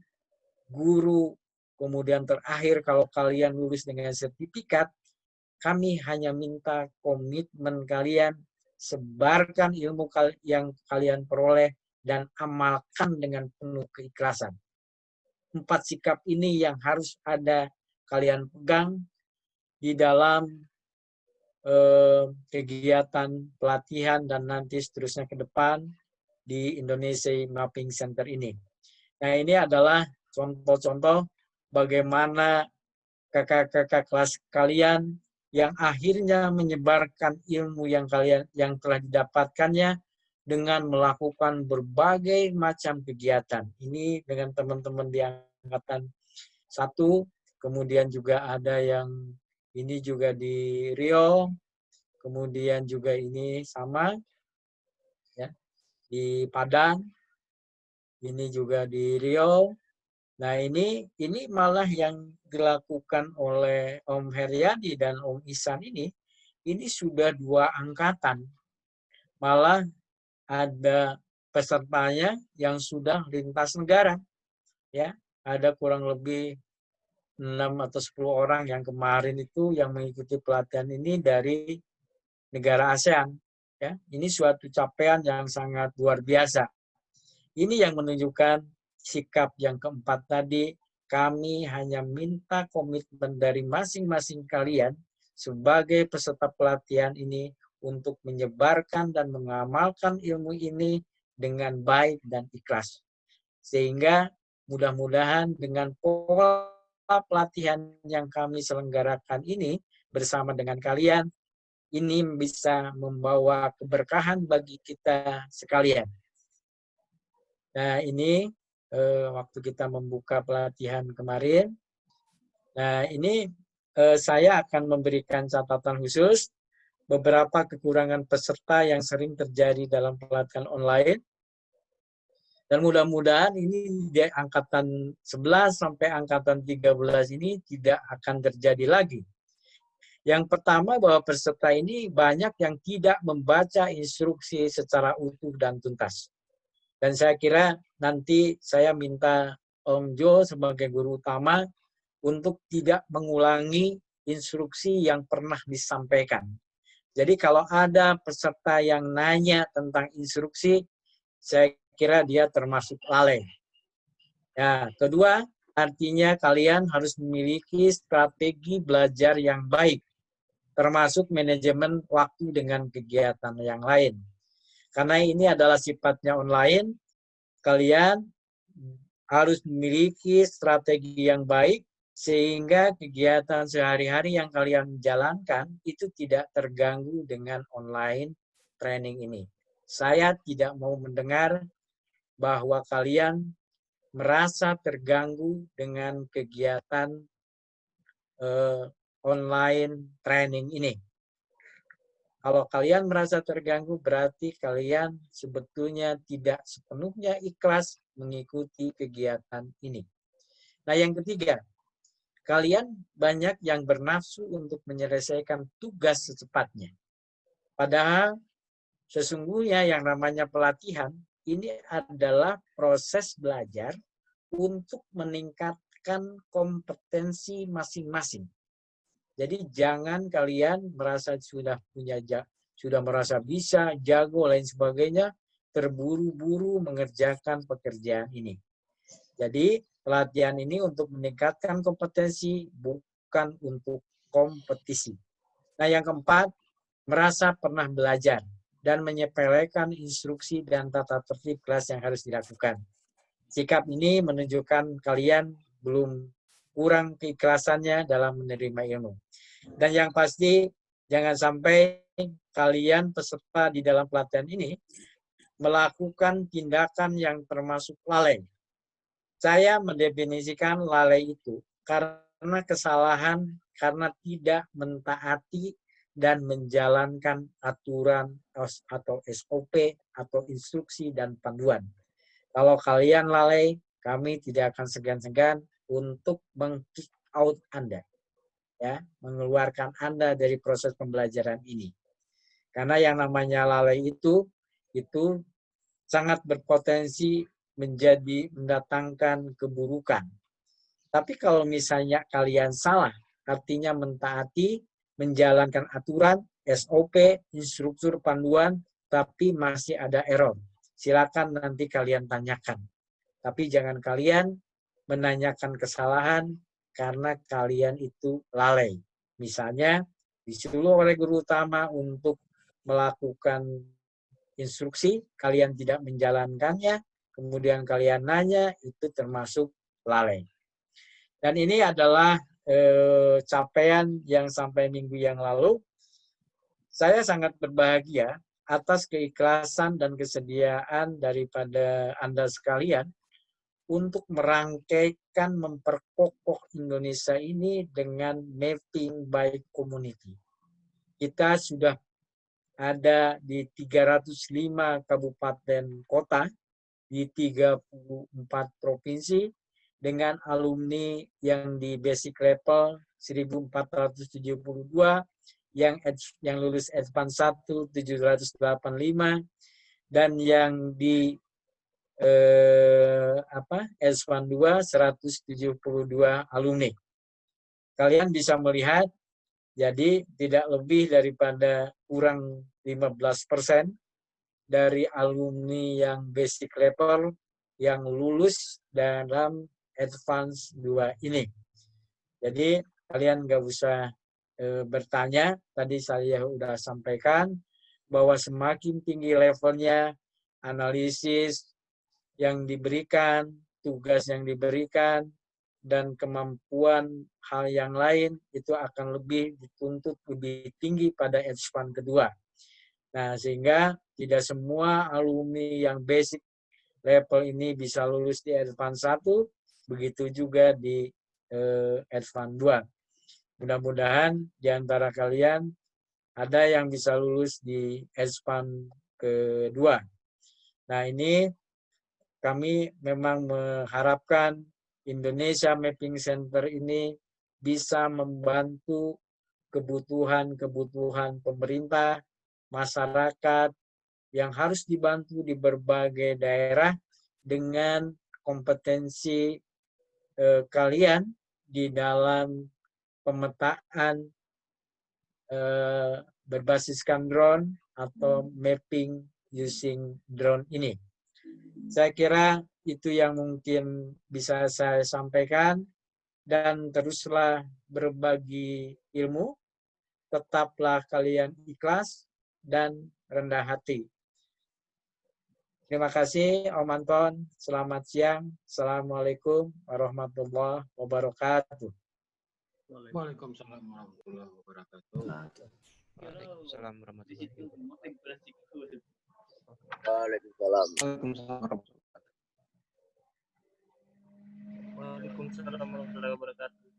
guru, kemudian terakhir kalau kalian lulus dengan sertifikat, kami hanya minta komitmen kalian, sebarkan ilmu yang kalian peroleh, dan amalkan dengan penuh keikhlasan. 4 sikap ini yang harus ada kalian pegang di dalam kegiatan pelatihan dan nanti seterusnya ke depan di Indonesia Mapping Center ini. Nah, ini adalah contoh-contoh bagaimana kakak-kakak kelas kalian yang akhirnya menyebarkan ilmu yang telah didapatkannya dengan melakukan berbagai macam kegiatan. Ini dengan teman-teman di angkatan 1, kemudian juga ada yang ini juga di Rio, kemudian juga ini sama ya di Padang, ini juga di Rio. Nah, ini malah yang dilakukan oleh Om Heriadi dan Om Isan ini sudah 2 angkatan. Malah ada pesertanya yang sudah lintas negara. Ya, ada kurang lebih 6 atau 10 orang yang kemarin itu yang mengikuti pelatihan ini dari negara ASEAN. Ya, ini suatu capaian yang sangat luar biasa. Ini yang menunjukkan sikap yang keempat tadi, kami hanya minta komitmen dari masing-masing kalian sebagai peserta pelatihan ini untuk menyebarkan dan mengamalkan ilmu ini dengan baik dan ikhlas. Sehingga mudah-mudahan dengan pola pelatihan yang kami selenggarakan ini bersama dengan kalian, ini bisa membawa keberkahan bagi kita sekalian. Nah, ini waktu kita membuka pelatihan kemarin. Nah, ini saya akan memberikan catatan khusus beberapa kekurangan peserta yang sering terjadi dalam pelatihan online. Dan mudah-mudahan ini di angkatan 11 sampai angkatan 13 ini tidak akan terjadi lagi. Yang pertama bahwa peserta ini banyak yang tidak membaca instruksi secara utuh dan tuntas. Dan saya kira nanti saya minta Om Jo sebagai guru utama untuk tidak mengulangi instruksi yang pernah disampaikan. Jadi kalau ada peserta yang nanya tentang instruksi, saya kira dia termasuk lalai. Ya, kedua, artinya kalian harus memiliki strategi belajar yang baik, termasuk manajemen waktu dengan kegiatan yang lain. Karena ini adalah sifatnya online, kalian harus memiliki strategi yang baik sehingga kegiatan sehari-hari yang kalian jalankan itu tidak terganggu dengan online training ini. Saya tidak mau mendengar bahwa kalian merasa terganggu dengan kegiatan online training ini. Kalau kalian merasa terganggu, berarti kalian sebetulnya tidak sepenuhnya ikhlas mengikuti kegiatan ini. Nah, yang ketiga, kalian banyak yang bernafsu untuk menyelesaikan tugas secepatnya. Padahal sesungguhnya yang namanya pelatihan ini adalah proses belajar untuk meningkatkan kompetensi masing-masing. Jadi jangan kalian merasa sudah merasa bisa, jago, lain sebagainya, terburu-buru mengerjakan pekerjaan ini. Jadi pelatihan ini untuk meningkatkan kompetensi, bukan untuk kompetisi. Nah, yang keempat, merasa pernah belajar dan menyepelekan instruksi dan tata tertib kelas yang harus dilakukan. Sikap ini menunjukkan kalian belum kurang keikhlasannya dalam menerima ilmu. Dan yang pasti, jangan sampai kalian peserta di dalam pelatihan ini melakukan tindakan yang termasuk lalai. Saya mendefinisikan lalai itu karena kesalahan, karena tidak mentaati dan menjalankan aturan atau SOP atau instruksi dan panduan. Kalau kalian lalai, kami tidak akan segan-segan untuk meng-kick out Anda, ya, mengeluarkan Anda dari proses pembelajaran ini. Karena yang namanya lalai itu sangat berpotensi mendatangkan keburukan. Tapi kalau misalnya kalian salah, artinya mentaati, menjalankan aturan, SOP, instruktur, panduan, tapi masih ada error. Silakan nanti kalian tanyakan. Tapi jangan kalian menanyakan kesalahan karena kalian itu lalai. Misalnya, disuruh oleh guru utama untuk melakukan instruksi, kalian tidak menjalankannya, kemudian kalian nanya, itu termasuk lalai. Dan ini adalah capaian yang sampai minggu yang lalu. Saya sangat berbahagia atas keikhlasan dan kesediaan daripada Anda sekalian untuk merangkaikan, memperkokoh Indonesia ini dengan mapping by community. Kita sudah ada di 305 kabupaten kota, di 34 provinsi, dengan alumni yang di basic level 1472, yang lulus Advance 1 785, dan yang di S1 2 172 alumni. Kalian bisa melihat, jadi tidak lebih daripada kurang 15% dari alumni yang basic level yang lulus dalam Advance 2 ini. Jadi kalian nggak usah bertanya, tadi saya sudah sampaikan bahwa semakin tinggi levelnya, analisis yang diberikan, tugas yang diberikan, dan kemampuan hal yang lain itu akan lebih dituntut lebih tinggi pada Advance kedua. Nah, sehingga tidak semua alumni yang basic level ini bisa lulus di Advance 1, begitu juga di Advance 2. Mudah-mudahan di antara kalian ada yang bisa lulus di Advance kedua. Nah, ini kami memang mengharapkan Indonesia Mapping Center ini bisa membantu kebutuhan-kebutuhan pemerintah, masyarakat yang harus dibantu di berbagai daerah dengan kompetensi kalian di dalam pemetaan berbasiskan drone atau mapping using drone ini. Saya kira itu yang mungkin bisa saya sampaikan, dan teruslah berbagi ilmu, tetaplah kalian ikhlas dan rendah hati. Terima kasih Om Anton, selamat siang. Assalamualaikum warahmatullahi wabarakatuh. Waalaikumsalam warahmatullahi wabarakatuh. Waalaikumsalam warahmatullahi wabarakatuh. Waalaikumsalam warahmatullahi wabarakatuh.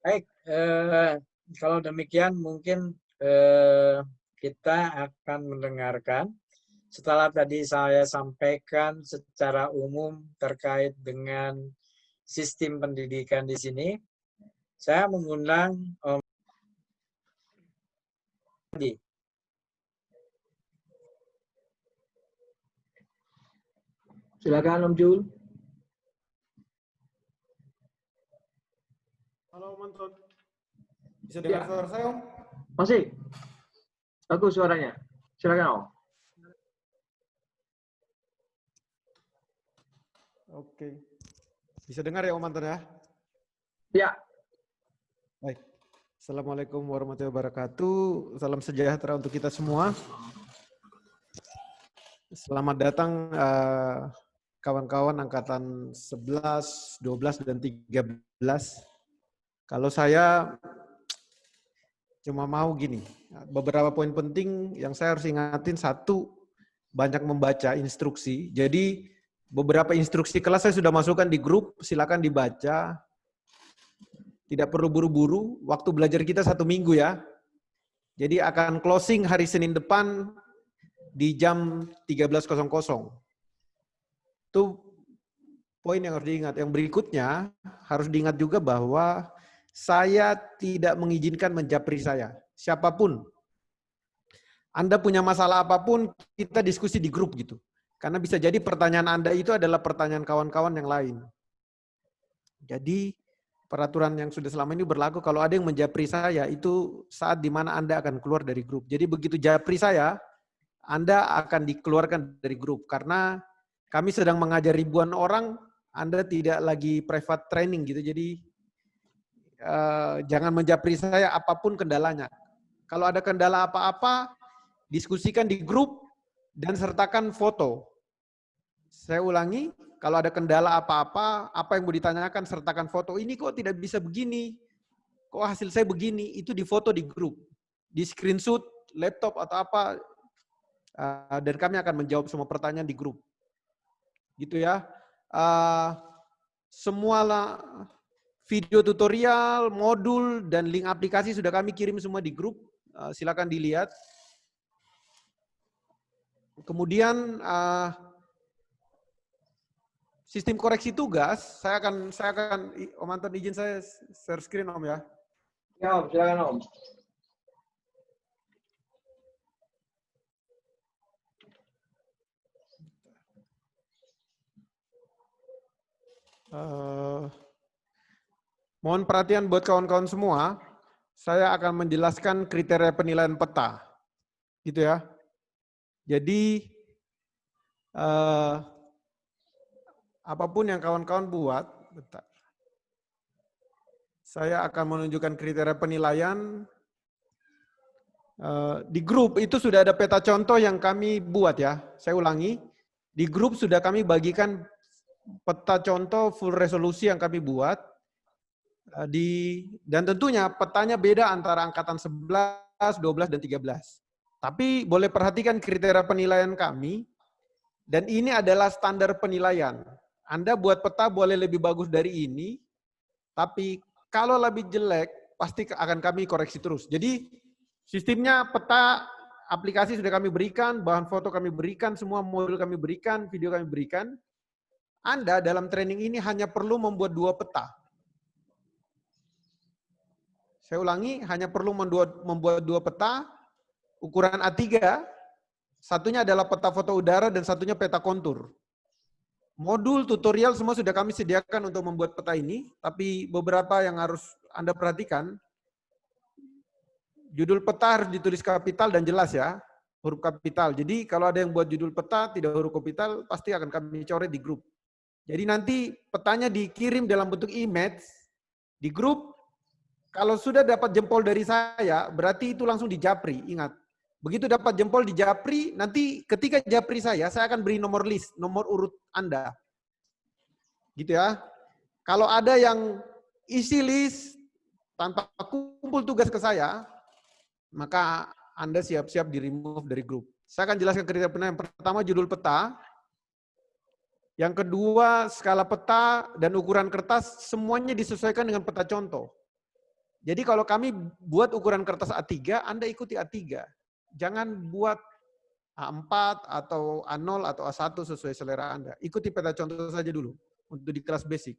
Baik, kalau demikian mungkin kita akan mendengarkan setelah tadi saya sampaikan secara umum terkait dengan sistem pendidikan di sini. Saya mengundang Om Andi. Silakan Om Jul. Halo Om Anton. Bisa dengar suara saya Om? Masih? Bagus suaranya. Silakan Om. Oke. Bisa dengar ya Om Anton ya? Ya. Baik. Assalamualaikum warahmatullahi wabarakatuh. Salam sejahtera untuk kita semua. Selamat datang kawan-kawan angkatan 11, 12, dan 13. Kalau saya cuma mau gini, beberapa poin penting yang saya harus ingatin. Satu, banyak membaca instruksi. Jadi beberapa instruksi kelas saya sudah masukkan di grup, silakan dibaca. Tidak perlu buru-buru, waktu belajar kita 1 minggu ya. Jadi akan closing hari Senin depan di jam 13.00. Itu poin yang harus diingat. Yang berikutnya harus diingat juga bahwa saya tidak mengizinkan menjapri saya. Siapapun. Anda punya masalah apapun, kita diskusi di grup gitu. Karena bisa jadi pertanyaan Anda itu adalah pertanyaan kawan-kawan yang lain. Jadi peraturan yang sudah selama ini berlaku, kalau ada yang menjapri saya, itu saat dimana Anda akan keluar dari grup. Jadi begitu japri saya, Anda akan dikeluarkan dari grup. Karena kami sedang mengajar ribuan orang, Anda tidak lagi private training gitu. Jadi jangan menjapri saya apapun kendalanya. Kalau ada kendala apa-apa, diskusikan di grup dan sertakan foto. Saya ulangi, kalau ada kendala apa-apa, apa yang mau ditanyakan, sertakan foto. Ini kok tidak bisa begini? Kok hasil saya begini? Itu difoto di grup. Di screenshot, laptop atau apa. Dan kami akan menjawab semua pertanyaan di grup. Gitu ya. Semua video tutorial, modul, dan link aplikasi sudah kami kirim semua di grup. Silakan dilihat. Kemudian sistem koreksi tugas, saya akan Om Anton izin saya share screen Om ya. Ya Om, silakan Om. Mohon perhatian buat kawan-kawan semua, saya akan menjelaskan kriteria penilaian peta. Gitu ya. Jadi, apapun yang kawan-kawan buat, bentar. Saya akan menunjukkan kriteria penilaian. Di grup itu sudah ada peta contoh yang kami buat ya. Saya ulangi, di grup sudah kami bagikan peta contoh full resolusi yang kami buat. Dan tentunya petanya beda antara angkatan 11, 12, dan 13. Tapi boleh perhatikan kriteria penilaian kami, dan ini adalah standar penilaian. Anda buat peta boleh lebih bagus dari ini, tapi kalau lebih jelek, pasti akan kami koreksi terus. Jadi sistemnya peta, aplikasi sudah kami berikan, bahan foto kami berikan, semua modul kami berikan, video kami berikan. Anda dalam training ini hanya perlu membuat 2 peta. Saya ulangi, hanya perlu membuat 2 peta, ukuran A3, satunya adalah peta foto udara dan satunya peta kontur. Modul, tutorial semua sudah kami sediakan untuk membuat peta ini, tapi beberapa yang harus Anda perhatikan, judul peta harus ditulis kapital dan jelas ya, huruf kapital. Jadi kalau ada yang buat judul peta tidak huruf kapital, pasti akan kami coret di grup. Jadi nanti petanya dikirim dalam bentuk image di grup. Kalau sudah dapat jempol dari saya, berarti itu langsung dijapri. Ingat, begitu dapat jempol di japri, nanti ketika japri saya akan beri nomor list, nomor urut Anda. Gitu ya. Kalau ada yang isi list tanpa kumpul tugas ke saya, maka Anda siap-siap di-remove dari grup. Saya akan jelaskan kriteria penilaian. Yang pertama, judul peta. Yang kedua, skala peta dan ukuran kertas, semuanya disesuaikan dengan peta contoh. Jadi kalau kami buat ukuran kertas A3, Anda ikuti A3. Jangan buat A4 atau A0 atau A1 sesuai selera Anda. Ikuti peta contoh saja dulu untuk di kelas basic.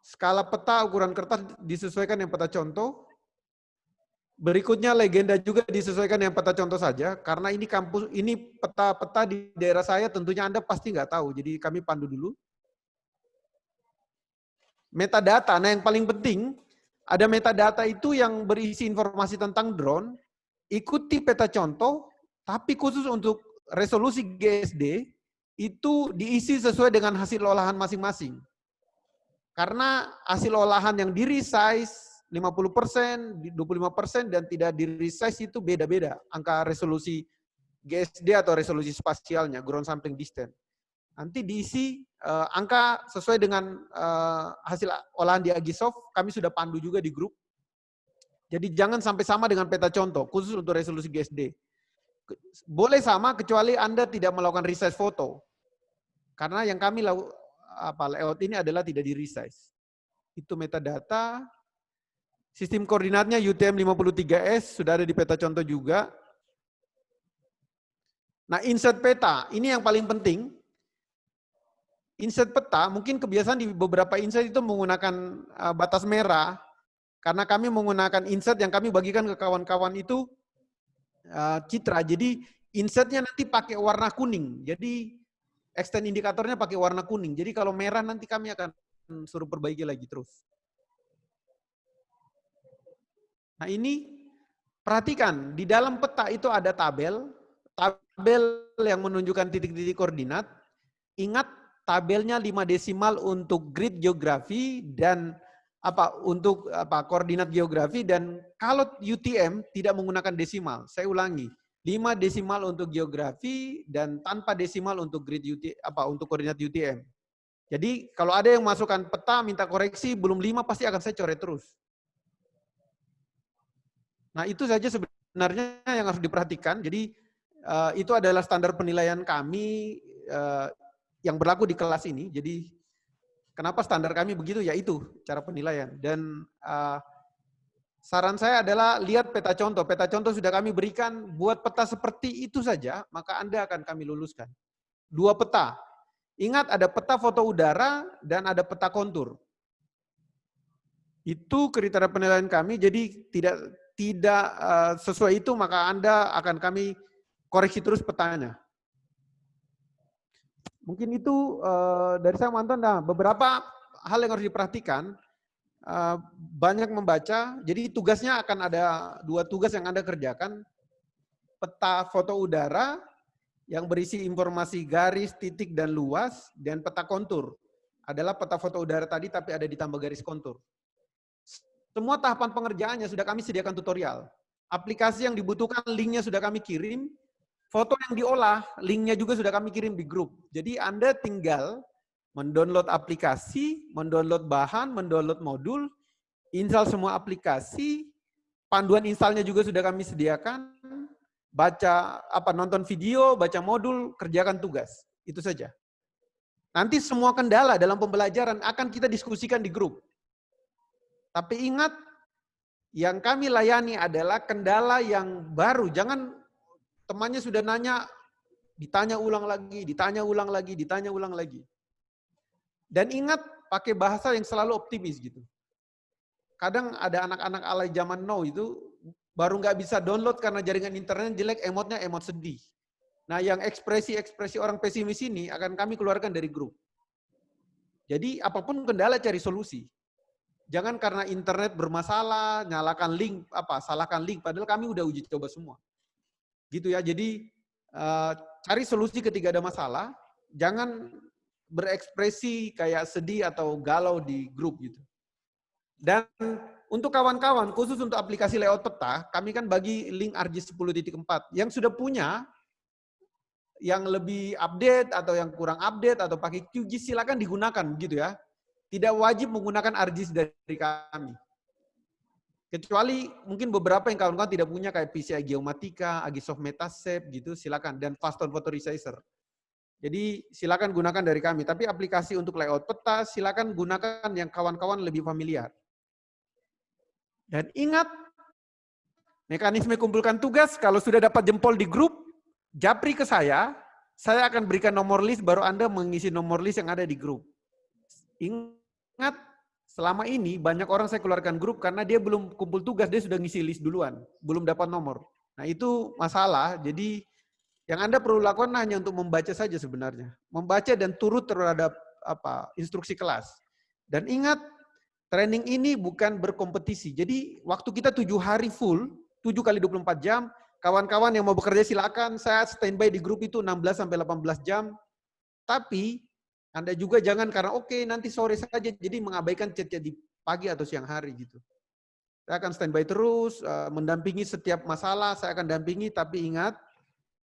Skala peta, ukuran kertas disesuaikan dengan peta contoh. Berikutnya legenda juga disesuaikan dengan peta contoh saja. Karena ini kampus, ini peta-peta di daerah saya tentunya Anda pasti nggak tahu. Jadi kami pandu dulu. Metadata, nah yang paling penting, ada metadata itu yang berisi informasi tentang drone, ikuti peta contoh, tapi khusus untuk resolusi GSD, itu diisi sesuai dengan hasil olahan masing-masing. Karena hasil olahan yang di-resize 50%, 25%, dan tidak di-resize itu beda-beda, angka resolusi GSD atau resolusi spasialnya, ground sampling distance. Nanti diisi angka sesuai dengan hasil olahan di Agisoft, kami sudah pandu juga di grup. Jadi jangan sampai sama dengan peta contoh, khusus untuk resolusi GSD. Boleh sama kecuali Anda tidak melakukan resize foto. Karena yang kami layout ini adalah tidak di resize. Itu metadata. Sistem koordinatnya UTM-53S sudah ada di peta contoh juga. Nah, insert peta ini yang paling penting. Insert peta, mungkin kebiasaan di beberapa insert itu menggunakan batas merah. Karena kami menggunakan insert yang kami bagikan ke kawan-kawan itu citra. Jadi insertnya nanti pakai warna kuning. Jadi extend indikatornya pakai warna kuning. Jadi kalau merah nanti kami akan suruh perbaiki lagi terus. Nah ini perhatikan, di dalam peta itu ada tabel yang menunjukkan titik-titik koordinat. Ingat tabelnya 5 desimal untuk grid geografi dan untuk koordinat geografi, dan kalau UTM tidak menggunakan desimal. Saya ulangi, 5 desimal untuk geografi dan tanpa desimal untuk grid untuk koordinat UTM. Jadi kalau ada yang masukkan peta minta koreksi belum 5 pasti akan saya coret terus. Nah itu saja sebenarnya yang harus diperhatikan. Jadi itu adalah standar penilaian kami yang berlaku di kelas ini. Jadi kenapa standar kami begitu? Ya itu cara penilaian. Dan saran saya adalah lihat peta contoh. Peta contoh sudah kami berikan, buat peta seperti itu saja, maka Anda akan kami luluskan. 2 peta. Ingat ada peta foto udara dan ada peta kontur. Itu kriteria penilaian kami, jadi tidak sesuai itu maka Anda akan kami koreksi terus petanya. Mungkin itu dari saya, Manton. Nah, beberapa hal yang harus diperhatikan. Banyak membaca, jadi tugasnya akan ada 2 tugas yang Anda kerjakan. Peta foto udara yang berisi informasi garis, titik, dan luas, dan peta kontur. Adalah peta foto udara tadi tapi ada ditambah garis kontur. Semua tahapan pengerjaannya sudah kami sediakan tutorial. Aplikasi yang dibutuhkan linknya sudah kami kirim. Foto yang diolah, linknya juga sudah kami kirim di grup. Jadi Anda tinggal mendownload aplikasi, mendownload bahan, mendownload modul, install semua aplikasi, panduan installnya juga sudah kami sediakan, baca nonton video, baca modul, kerjakan tugas. Itu saja. Nanti semua kendala dalam pembelajaran akan kita diskusikan di grup. Tapi ingat, yang kami layani adalah kendala yang baru. Jangan temannya sudah nanya, ditanya ulang lagi, ditanya ulang lagi, ditanya ulang lagi. Dan ingat, pakai bahasa yang selalu optimis gitu. Kadang ada anak-anak alay zaman now itu baru nggak bisa download karena jaringan internet jelek, emotnya emot sedih. Nah, yang ekspresi-ekspresi orang pesimis ini akan kami keluarkan dari grup. Jadi apapun kendala cari solusi. Jangan karena internet bermasalah, nyalakan link, salahkan link, padahal kami udah uji coba semua. Gitu ya, jadi cari solusi ketika ada masalah, jangan berekspresi kayak sedih atau galau di grup gitu. Dan untuk kawan-kawan, khusus untuk aplikasi layout peta, kami kan bagi link ArcGIS 10.4. Yang sudah punya, yang lebih update atau yang kurang update atau pakai QGIS silakan digunakan gitu ya. Tidak wajib menggunakan ArcGIS dari kami. Kecuali mungkin beberapa yang kawan-kawan tidak punya kayak PCI Geomatica, Agisoft Metashape gitu, silakan. Dan Faston Photo Resizer. Jadi silakan gunakan dari kami. Tapi aplikasi untuk layout peta silakan gunakan yang kawan-kawan lebih familiar. Dan ingat, mekanisme kumpulkan tugas, kalau sudah dapat jempol di grup, japri ke saya akan berikan nomor list, baru Anda mengisi nomor list yang ada di grup. Ingat, selama ini banyak orang saya keluarkan grup karena dia belum kumpul tugas, dia sudah ngisi list duluan, belum dapat nomor. Nah itu masalah, jadi yang Anda perlu lakukan hanya untuk membaca saja sebenarnya. Membaca dan turut terhadap instruksi kelas. Dan ingat, training ini bukan berkompetisi. Jadi waktu kita 7 hari full, 7 kali 24 jam, kawan-kawan yang mau bekerja silakan, saya standby di grup itu 16 sampai 18 jam. Tapi Anda juga jangan karena nanti sore saja jadi mengabaikan chat di pagi atau siang hari gitu. Saya akan standby terus, mendampingi setiap masalah, saya akan dampingi, tapi ingat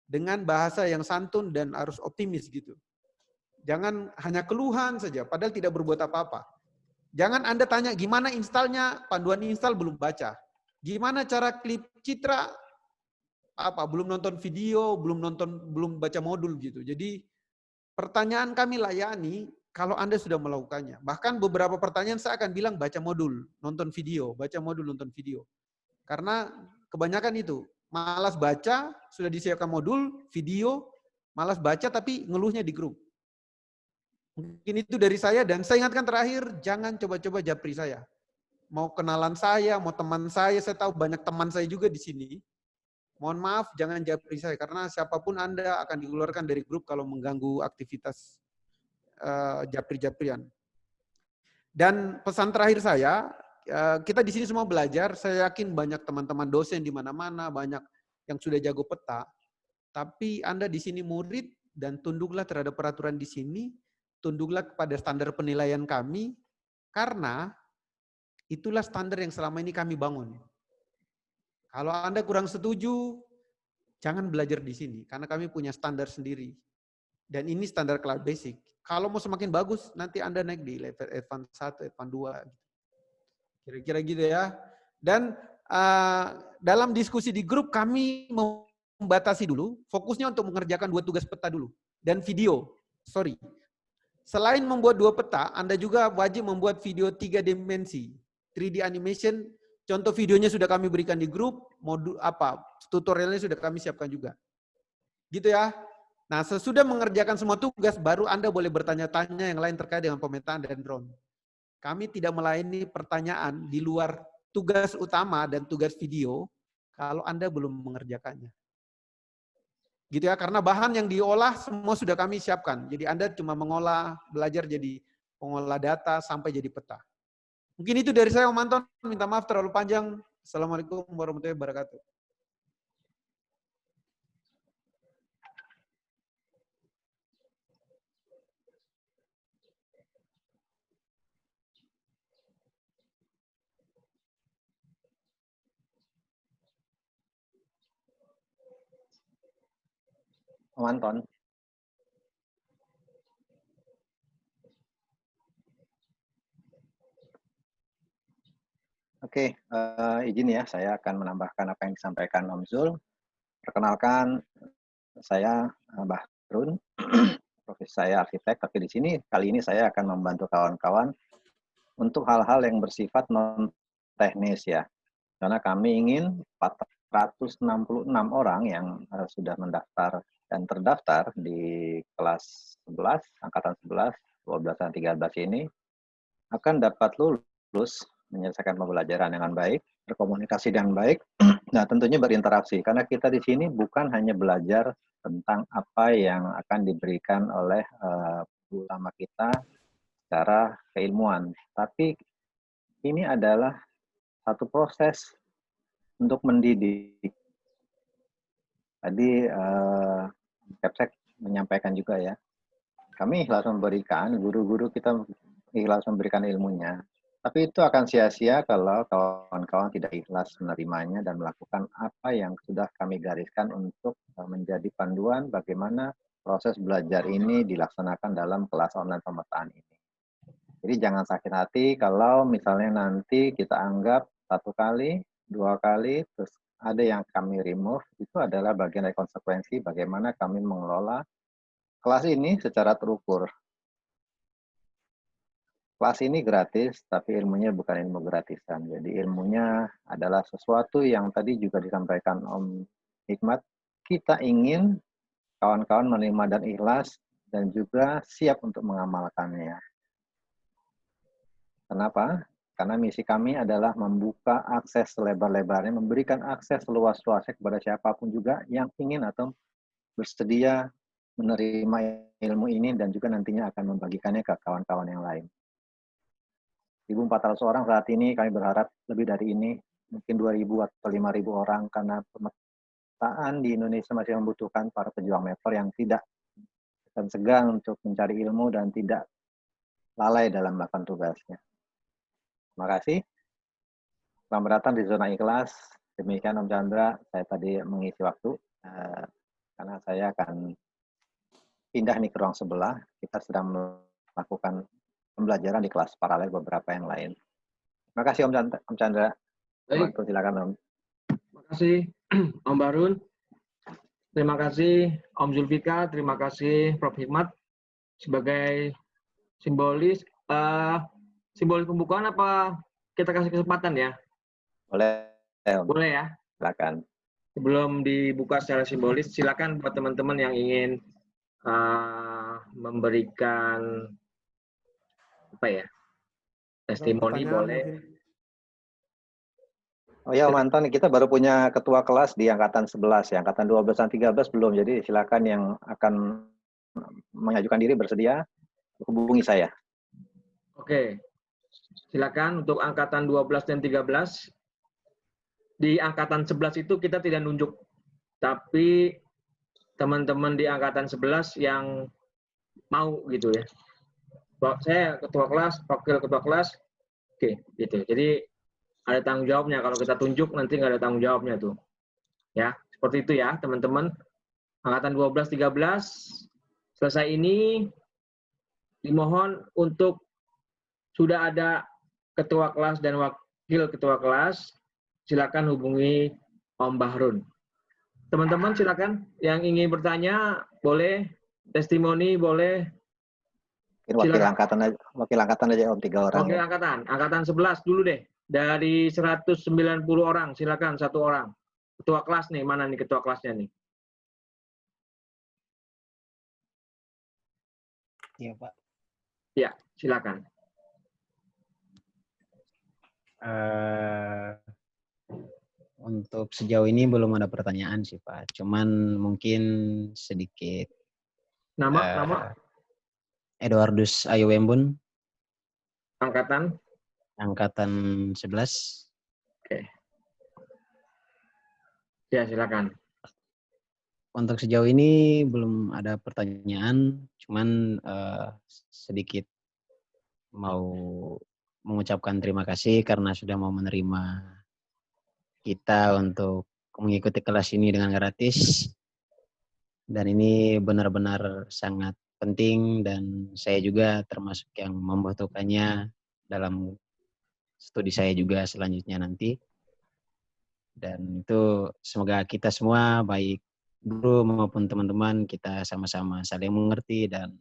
dengan bahasa yang santun dan harus optimis gitu. Jangan hanya keluhan saja, padahal tidak berbuat apa-apa. Jangan Anda tanya gimana installnya, panduan install belum baca. Gimana cara klip citra, belum nonton video, belum baca modul gitu. Jadi pertanyaan kami layani kalau Anda sudah melakukannya. Bahkan beberapa pertanyaan saya akan bilang baca modul, nonton video, baca modul, nonton video. Karena kebanyakan itu, malas baca, sudah disiapkan modul, video, malas baca tapi ngeluhnya di grup. Mungkin itu dari saya, dan saya ingatkan terakhir, jangan coba-coba japri saya. Mau kenalan saya, mau teman saya tahu banyak teman saya juga di sini. Mohon maaf, jangan japri saya, karena siapapun Anda akan dikeluarkan dari grup kalau mengganggu aktivitas japri-japrian. Dan pesan terakhir saya, kita di sini semua belajar, saya yakin banyak teman-teman dosen di mana-mana, banyak yang sudah jago peta, tapi Anda di sini murid, dan tunduklah terhadap peraturan di sini, tunduklah kepada standar penilaian kami, karena itulah standar yang selama ini kami bangun. Kalau Anda kurang setuju, jangan belajar di sini, karena kami punya standar sendiri. Dan ini standar kelas basic. Kalau mau semakin bagus, nanti Anda naik di level advance 1, advance 2. Kira-kira gitu ya. Dan dalam diskusi di grup, kami membatasi dulu, fokusnya untuk mengerjakan 2 tugas peta dulu. Dan video, Selain membuat 2 peta, Anda juga wajib membuat video 3 dimensi, 3D animation. Contoh videonya sudah kami berikan di grup, tutorialnya sudah kami siapkan juga. Gitu ya. Nah, sesudah mengerjakan semua tugas, baru Anda boleh bertanya-tanya yang lain terkait dengan pemetaan dan drone. Kami tidak melayani pertanyaan di luar tugas utama dan tugas video kalau Anda belum mengerjakannya. Gitu ya, karena bahan yang diolah semua sudah kami siapkan. Jadi Anda cuma mengolah, belajar jadi pengolah data sampai jadi peta. Mungkin itu dari saya, Om Anton. Minta maaf terlalu panjang. Assalamualaikum warahmatullahi wabarakatuh. Om Anton. Oke, izin ya, saya akan menambahkan apa yang disampaikan Om Zul. Perkenalkan, saya Bahrun, profesi saya arsitek, tapi di sini kali ini saya akan membantu kawan-kawan untuk hal-hal yang bersifat non-teknis ya. Karena kami ingin 466 orang yang sudah mendaftar dan terdaftar di kelas 11, angkatan 11, 12, dan 13 ini akan dapat lulus, menyelesaikan pembelajaran dengan baik, berkomunikasi dengan baik, nah tentunya berinteraksi. Karena kita di sini bukan hanya belajar tentang apa yang akan diberikan oleh guru utama kita secara keilmuan, tapi ini adalah satu proses untuk mendidik. Tadi Kepsek menyampaikan juga ya, kami ikhlas memberikan, guru-guru kita ikhlas memberikan ilmunya, tapi itu akan sia-sia kalau kawan-kawan tidak ikhlas menerimanya dan melakukan apa yang sudah kami gariskan untuk menjadi panduan bagaimana proses belajar ini dilaksanakan dalam kelas online pemetaan ini. Jadi jangan sakit hati kalau misalnya nanti kita anggap 1 kali, 2 kali, terus ada yang kami remove, itu adalah bagian dari konsekuensi bagaimana kami mengelola kelas ini secara terukur. Kelas ini gratis, tapi ilmunya bukan ilmu gratisan. Jadi ilmunya adalah sesuatu yang tadi juga disampaikan Om Hikmat. Kita ingin kawan-kawan menerima dan ikhlas dan juga siap untuk mengamalkannya. Kenapa? Karena misi kami adalah membuka akses selebar-lebarnya, memberikan akses seluas-luasnya kepada siapapun juga yang ingin atau bersedia menerima ilmu ini dan juga nantinya akan membagikannya ke kawan-kawan yang lain. 1.400 orang saat ini, kami berharap lebih dari ini, mungkin 2.000 atau 5.000 orang, karena pemetaan di Indonesia masih membutuhkan para pejuang meter yang tidak segan untuk mencari ilmu dan tidak lalai dalam melakukan tugasnya. Terima kasih. Selamat datang di Zona Ikhlas. Demikian Om Chandra, saya tadi mengisi waktu, karena saya akan pindah nih ke ruang sebelah. Kita sedang melakukan pembelajaran di kelas paralel beberapa yang lain. Terima kasih Om Chandra. Baik. Silakan Om. Terima kasih Om Barun. Terima kasih Om Zulfikar. Terima kasih Prof. Hikmat. Sebagai simbolis pembukaan apa kita kasih kesempatan ya? Boleh. Om. Boleh ya? Silakan. Sebelum dibuka secara simbolis, silakan buat teman-teman yang ingin memberikan apa ya, testimoni boleh. Mungkin. Oh ya Om Anton, kita baru punya ketua kelas di angkatan 11 ya, angkatan 12 dan 13 belum. Jadi silakan yang akan mengajukan diri bersedia hubungi saya. Oke. Silakan untuk angkatan 12 dan 13. Di angkatan 11 itu kita tidak nunjuk. Tapi teman-teman di angkatan 11 yang mau gitu ya. Saya ketua kelas, wakil ketua kelas, oke, gitu. Jadi ada tanggung jawabnya. Kalau kita tunjuk nanti nggak ada tanggung jawabnya tuh. Ya, seperti itu ya teman-teman. Angkatan 12, 13, selesai ini dimohon untuk sudah ada ketua kelas dan wakil ketua kelas, silakan hubungi Om Bahrun. Teman-teman silakan yang ingin bertanya boleh, testimoni boleh. Wakil angkatan aja Om, 3 orang. Wakil angkatan 11 dulu deh. Dari 190 orang, silakan 1 orang. Ketua kelas nih, mana nih ketua kelasnya nih? Iya Pak. Ya, silakan. Untuk sejauh ini belum ada pertanyaan sih Pak. Cuman mungkin sedikit. Nama? Edwardus Ayu Wembun. Angkatan 11. Oke. Ya, silakan. Untuk sejauh ini belum ada pertanyaan, cuman sedikit mau mengucapkan terima kasih karena sudah mau menerima kita untuk mengikuti kelas ini dengan gratis. Dan ini benar-benar sangat penting dan saya juga termasuk yang membutuhkannya dalam studi saya juga selanjutnya nanti. Dan itu semoga kita semua baik guru maupun teman-teman kita sama-sama saling mengerti dan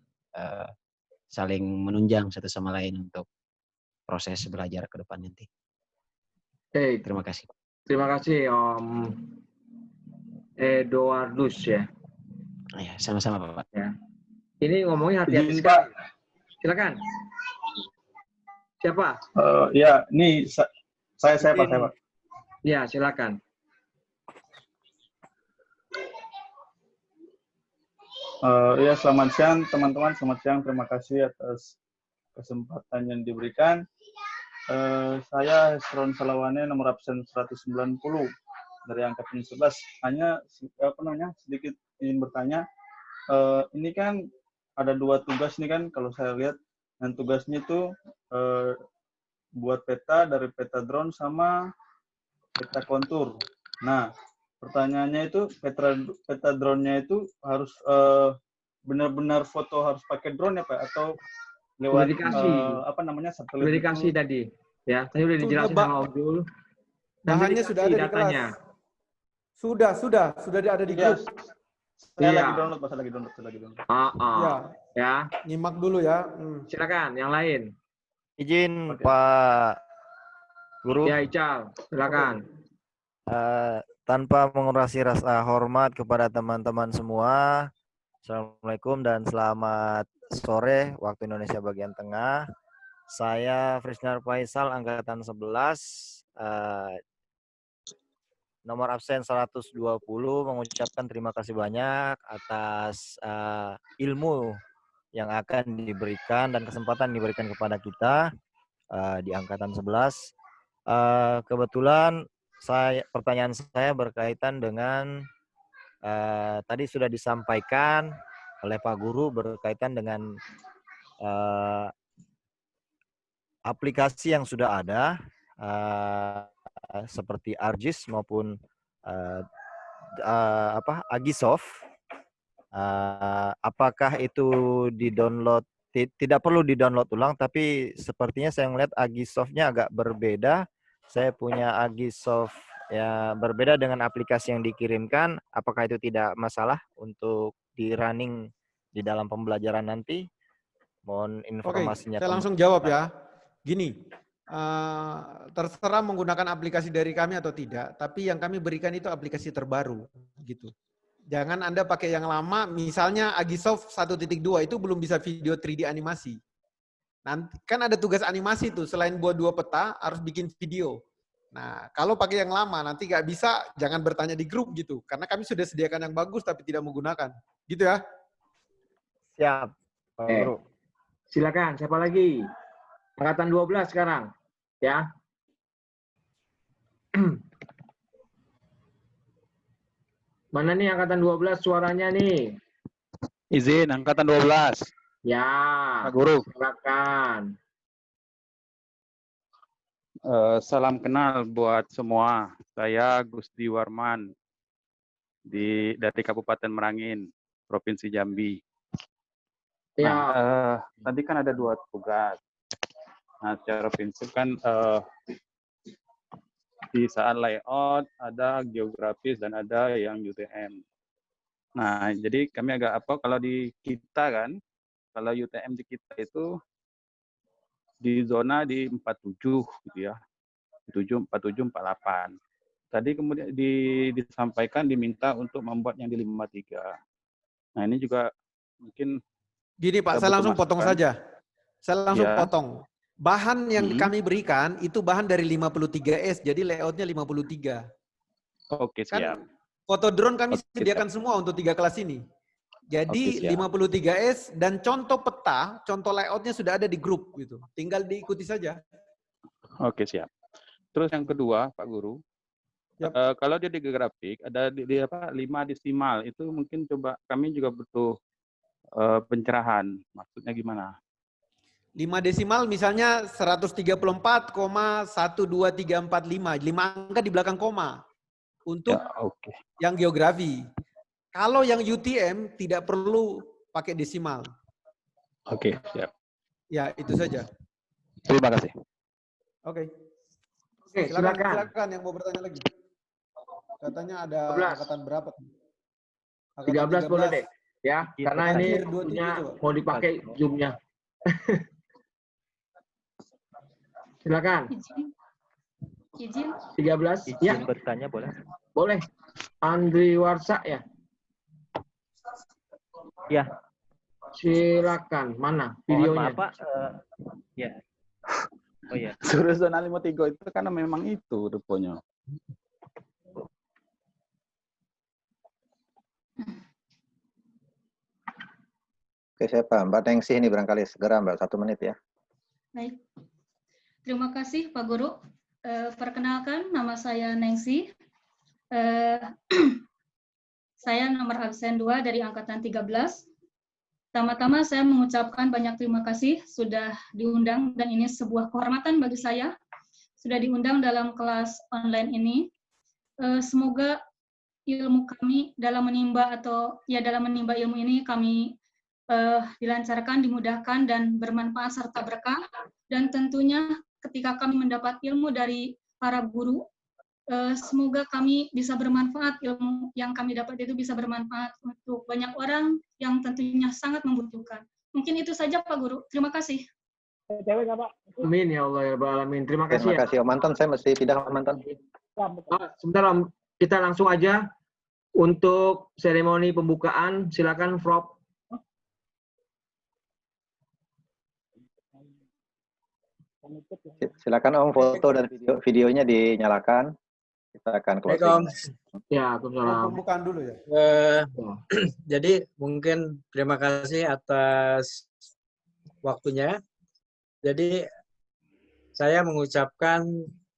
saling menunjang satu sama lain untuk proses belajar ke depan nanti. Terima kasih. Terima kasih Om Edwardus ya. Ya, sama-sama Pak. Ya. Ini ngomongnya hati-hati sekali. Silakan. Siapa? Ya, ini saya Pak. Ya, silakan. Ya, selamat siang teman-teman. Selamat siang. Terima kasih atas kesempatan yang diberikan. Saya Hesron Salawane, nomor absen 190 dari angkatan 11. Hanya sedikit ingin bertanya. Ini kan ada 2 tugas nih kan kalau saya lihat. Dan tugasnya itu buat peta dari peta drone sama peta kontur. Nah, pertanyaannya itu peta drone-nya itu harus benar-benar foto harus pakai drone ya Pak atau lewat satelit? Verifikasi tadi. Ya, tadi udah dijelasin sama Om Jul. Bahannya sudah ada di kelas. Sudah ada di grup. Saya lagi download. Ya. Nyimak dulu ya. Silakan, yang lain. Izin Pak Guru. Ya, Ical, silakan. Tanpa mengurangi rasa hormat kepada teman-teman semua, Assalamualaikum dan selamat sore waktu Indonesia bagian tengah. Saya Frisnar Faisal, angkatan 11, nomor absen 120, mengucapkan terima kasih banyak atas ilmu yang akan diberikan dan kesempatan diberikan kepada kita di angkatan 11. Kebetulan pertanyaan saya berkaitan dengan tadi sudah disampaikan oleh Pak Guru berkaitan dengan aplikasi yang sudah ada seperti ArcGIS maupun Agisoft. Apakah itu di-download? Tidak perlu di-download ulang, tapi sepertinya saya melihat Agisoft-nya agak berbeda. Saya punya Agisoft ya berbeda dengan aplikasi yang dikirimkan. Apakah itu tidak masalah untuk di-running di dalam pembelajaran nanti? Mohon informasinya. Oke, saya langsung jawab ya. Gini, terserah menggunakan aplikasi dari kami atau tidak, tapi yang kami berikan itu aplikasi terbaru, gitu. Jangan Anda pakai yang lama, misalnya Agisoft 1.2 itu belum bisa video 3D animasi. Nanti kan ada tugas animasi tuh, selain buat 2 peta harus bikin video. Nah, kalau pakai yang lama nanti nggak bisa, jangan bertanya di grup gitu, karena kami sudah sediakan yang bagus tapi tidak menggunakan, gitu ya. Siap, Pak Guru. Silakan, siapa lagi? Angkatan 12 sekarang, ya. Mana nih angkatan 12 suaranya nih? Izin, angkatan 12. Ya, Pak Guru. silakan. Salam kenal buat semua. Saya Gusti Warman dari Kabupaten Merangin, Provinsi Jambi. Ya. Nah, tadi kan ada 2 tugas. Nah, secara prinsip kan di saat layout ada geografis dan ada yang UTM. Nah, jadi kami agak kalau di kita kan, kalau UTM di kita itu di zona di 47 gitu ya. 47, 48. Tadi kemudian disampaikan diminta untuk membuat yang di 53. Nah, ini juga mungkin gini Pak, saya langsung potong saja. Saya langsung potong. Bahan yang kami berikan itu bahan dari 53S, jadi layoutnya 53. Oke, siap. Kan foto drone kami sediakan semua untuk 3 kelas ini. Jadi 53S dan contoh peta, contoh layoutnya sudah ada di grup gitu. Tinggal diikuti saja. Oke, siap. Terus yang kedua, Pak Guru, kalau dia di grafik ada di 5 desimal, itu mungkin coba kami juga butuh pencerahan. Maksudnya gimana? 5 desimal misalnya 134,12345. 5 angka di belakang koma. Untuk yang geografi. Kalau yang UTM tidak perlu pakai desimal. Oke, siap. Ya, itu saja. Terima kasih. Oke. Silakan. Yang mau bertanya lagi. Katanya ada 12. angkatan berapa? Angkatan 13 boleh deh. Ya, karena ini mau dipakai Zoom-nya. Silakan. Izin. 13. Izin bertanya boleh? Boleh. Andri Warsa ya? Ya. Silakan. Mana videonya? Mohon maaf, Pak. Ya. Oh ya. Suruh zona 53 itu karena memang itu rupanya. Oke, siapa? Mbak Nengsi ini barangkali segera Mbak, 1 menit ya. Baik. Terima kasih Pak Guru. Perkenalkan, nama saya Nengsi. Saya nomor absen 2 dari angkatan 13. Pertama-tama saya mengucapkan banyak terima kasih sudah diundang dan ini sebuah kehormatan bagi saya sudah diundang dalam kelas online ini. Semoga ilmu kami dalam menimba ilmu ini kami dilancarkan, dimudahkan dan bermanfaat serta berkah. Dan tentunya ketika kami mendapat ilmu dari para guru, semoga kami bisa bermanfaat, ilmu yang kami dapat itu bisa bermanfaat untuk banyak orang yang tentunya sangat membutuhkan. Mungkin itu saja Pak Guru. Terima kasih. Amin ya Allah ya Rabbal Alamin. Terima kasih. Terima kasih Om Anton. Saya mesti pindah Om Anton. Sebentar Om, kita langsung aja untuk seremoni pembukaan. Silakan Prof. Silakan Om, foto dan videonya dinyalakan. Kita akan closing. Ya, pembukaan dulu ya. Jadi mungkin terima kasih atas waktunya. Jadi saya mengucapkan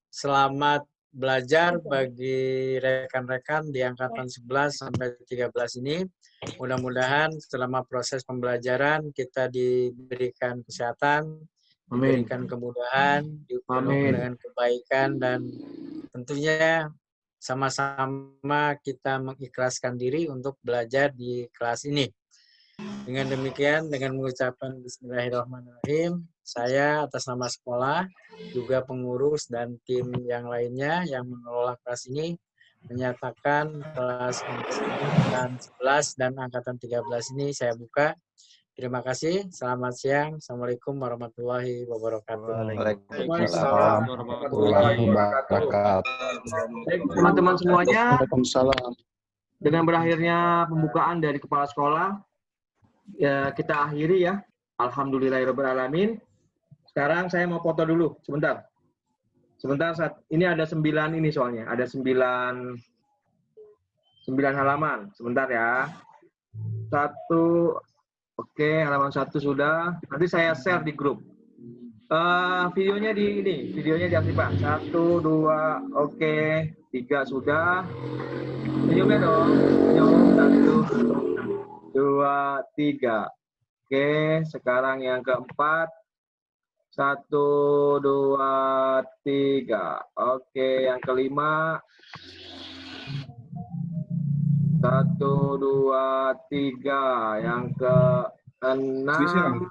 selamat belajar bagi rekan-rekan di angkatan 11 sampai 13 ini. Mudah-mudahan selama proses pembelajaran kita diberikan kesehatan, diberikan kemudahan, diukur dengan kebaikan, dan tentunya sama-sama kita mengikhlaskan diri untuk belajar di kelas ini. Dengan demikian, dengan mengucapkan Bismillahirrahmanirrahim, saya atas nama sekolah, juga pengurus dan tim yang lainnya yang mengelola kelas ini, menyatakan kelas angkatan 11 dan angkatan 13 ini saya buka. Terima kasih. Selamat siang. Assalamualaikum warahmatullahi wabarakatuh. Waalaikumsalam warahmatullahi wabarakatuh. Baik, teman-teman semuanya, Waalaikumsalam. dengan berakhirnya pembukaan dari kepala sekolah, ya kita akhiri ya. Alhamdulillahirrahmanirrahim. Sekarang saya mau foto dulu, sebentar. Ini ada 9 ini soalnya, ada 9 halaman. Sebentar ya. 1, oke, halaman 1 sudah. Nanti saya share di grup. Videonya videonya diaktifkan. 1, 2, oke, 3 sudah. Senyumnya dong. Senyum. 1, 2, 3. Oke, sekarang yang keempat. 1, 2, 3. Oke, yang kelima. 1, 2, 3. Yang keenam.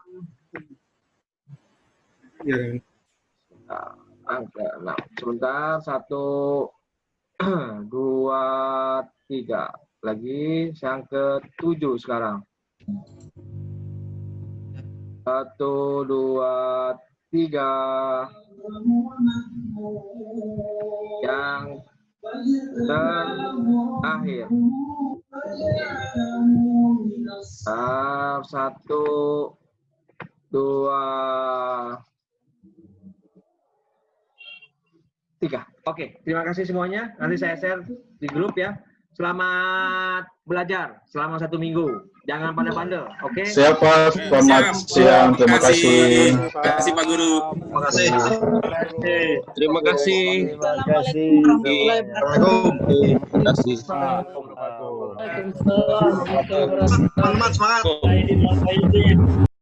Angka 6. Sebentar. 1, 2, 3. Lagi yang ke-7 sekarang. 1, 2, 3. Yang terakhir. 1, 2, 3. Oke, terima kasih semuanya. Nanti saya share di grup ya. Selamat belajar selama 1 minggu. Jangan pada bandel, oke? Siap, Pak. Selamat siang. Terima kasih. Terima kasih, Pak Guru. Terima kasih. Terima kasih. Assalamualaikum warahmatullahi wabarakatuh. Terima kasih. Waalaikumsalam warahmatullahi wabarakatuh. Semangat.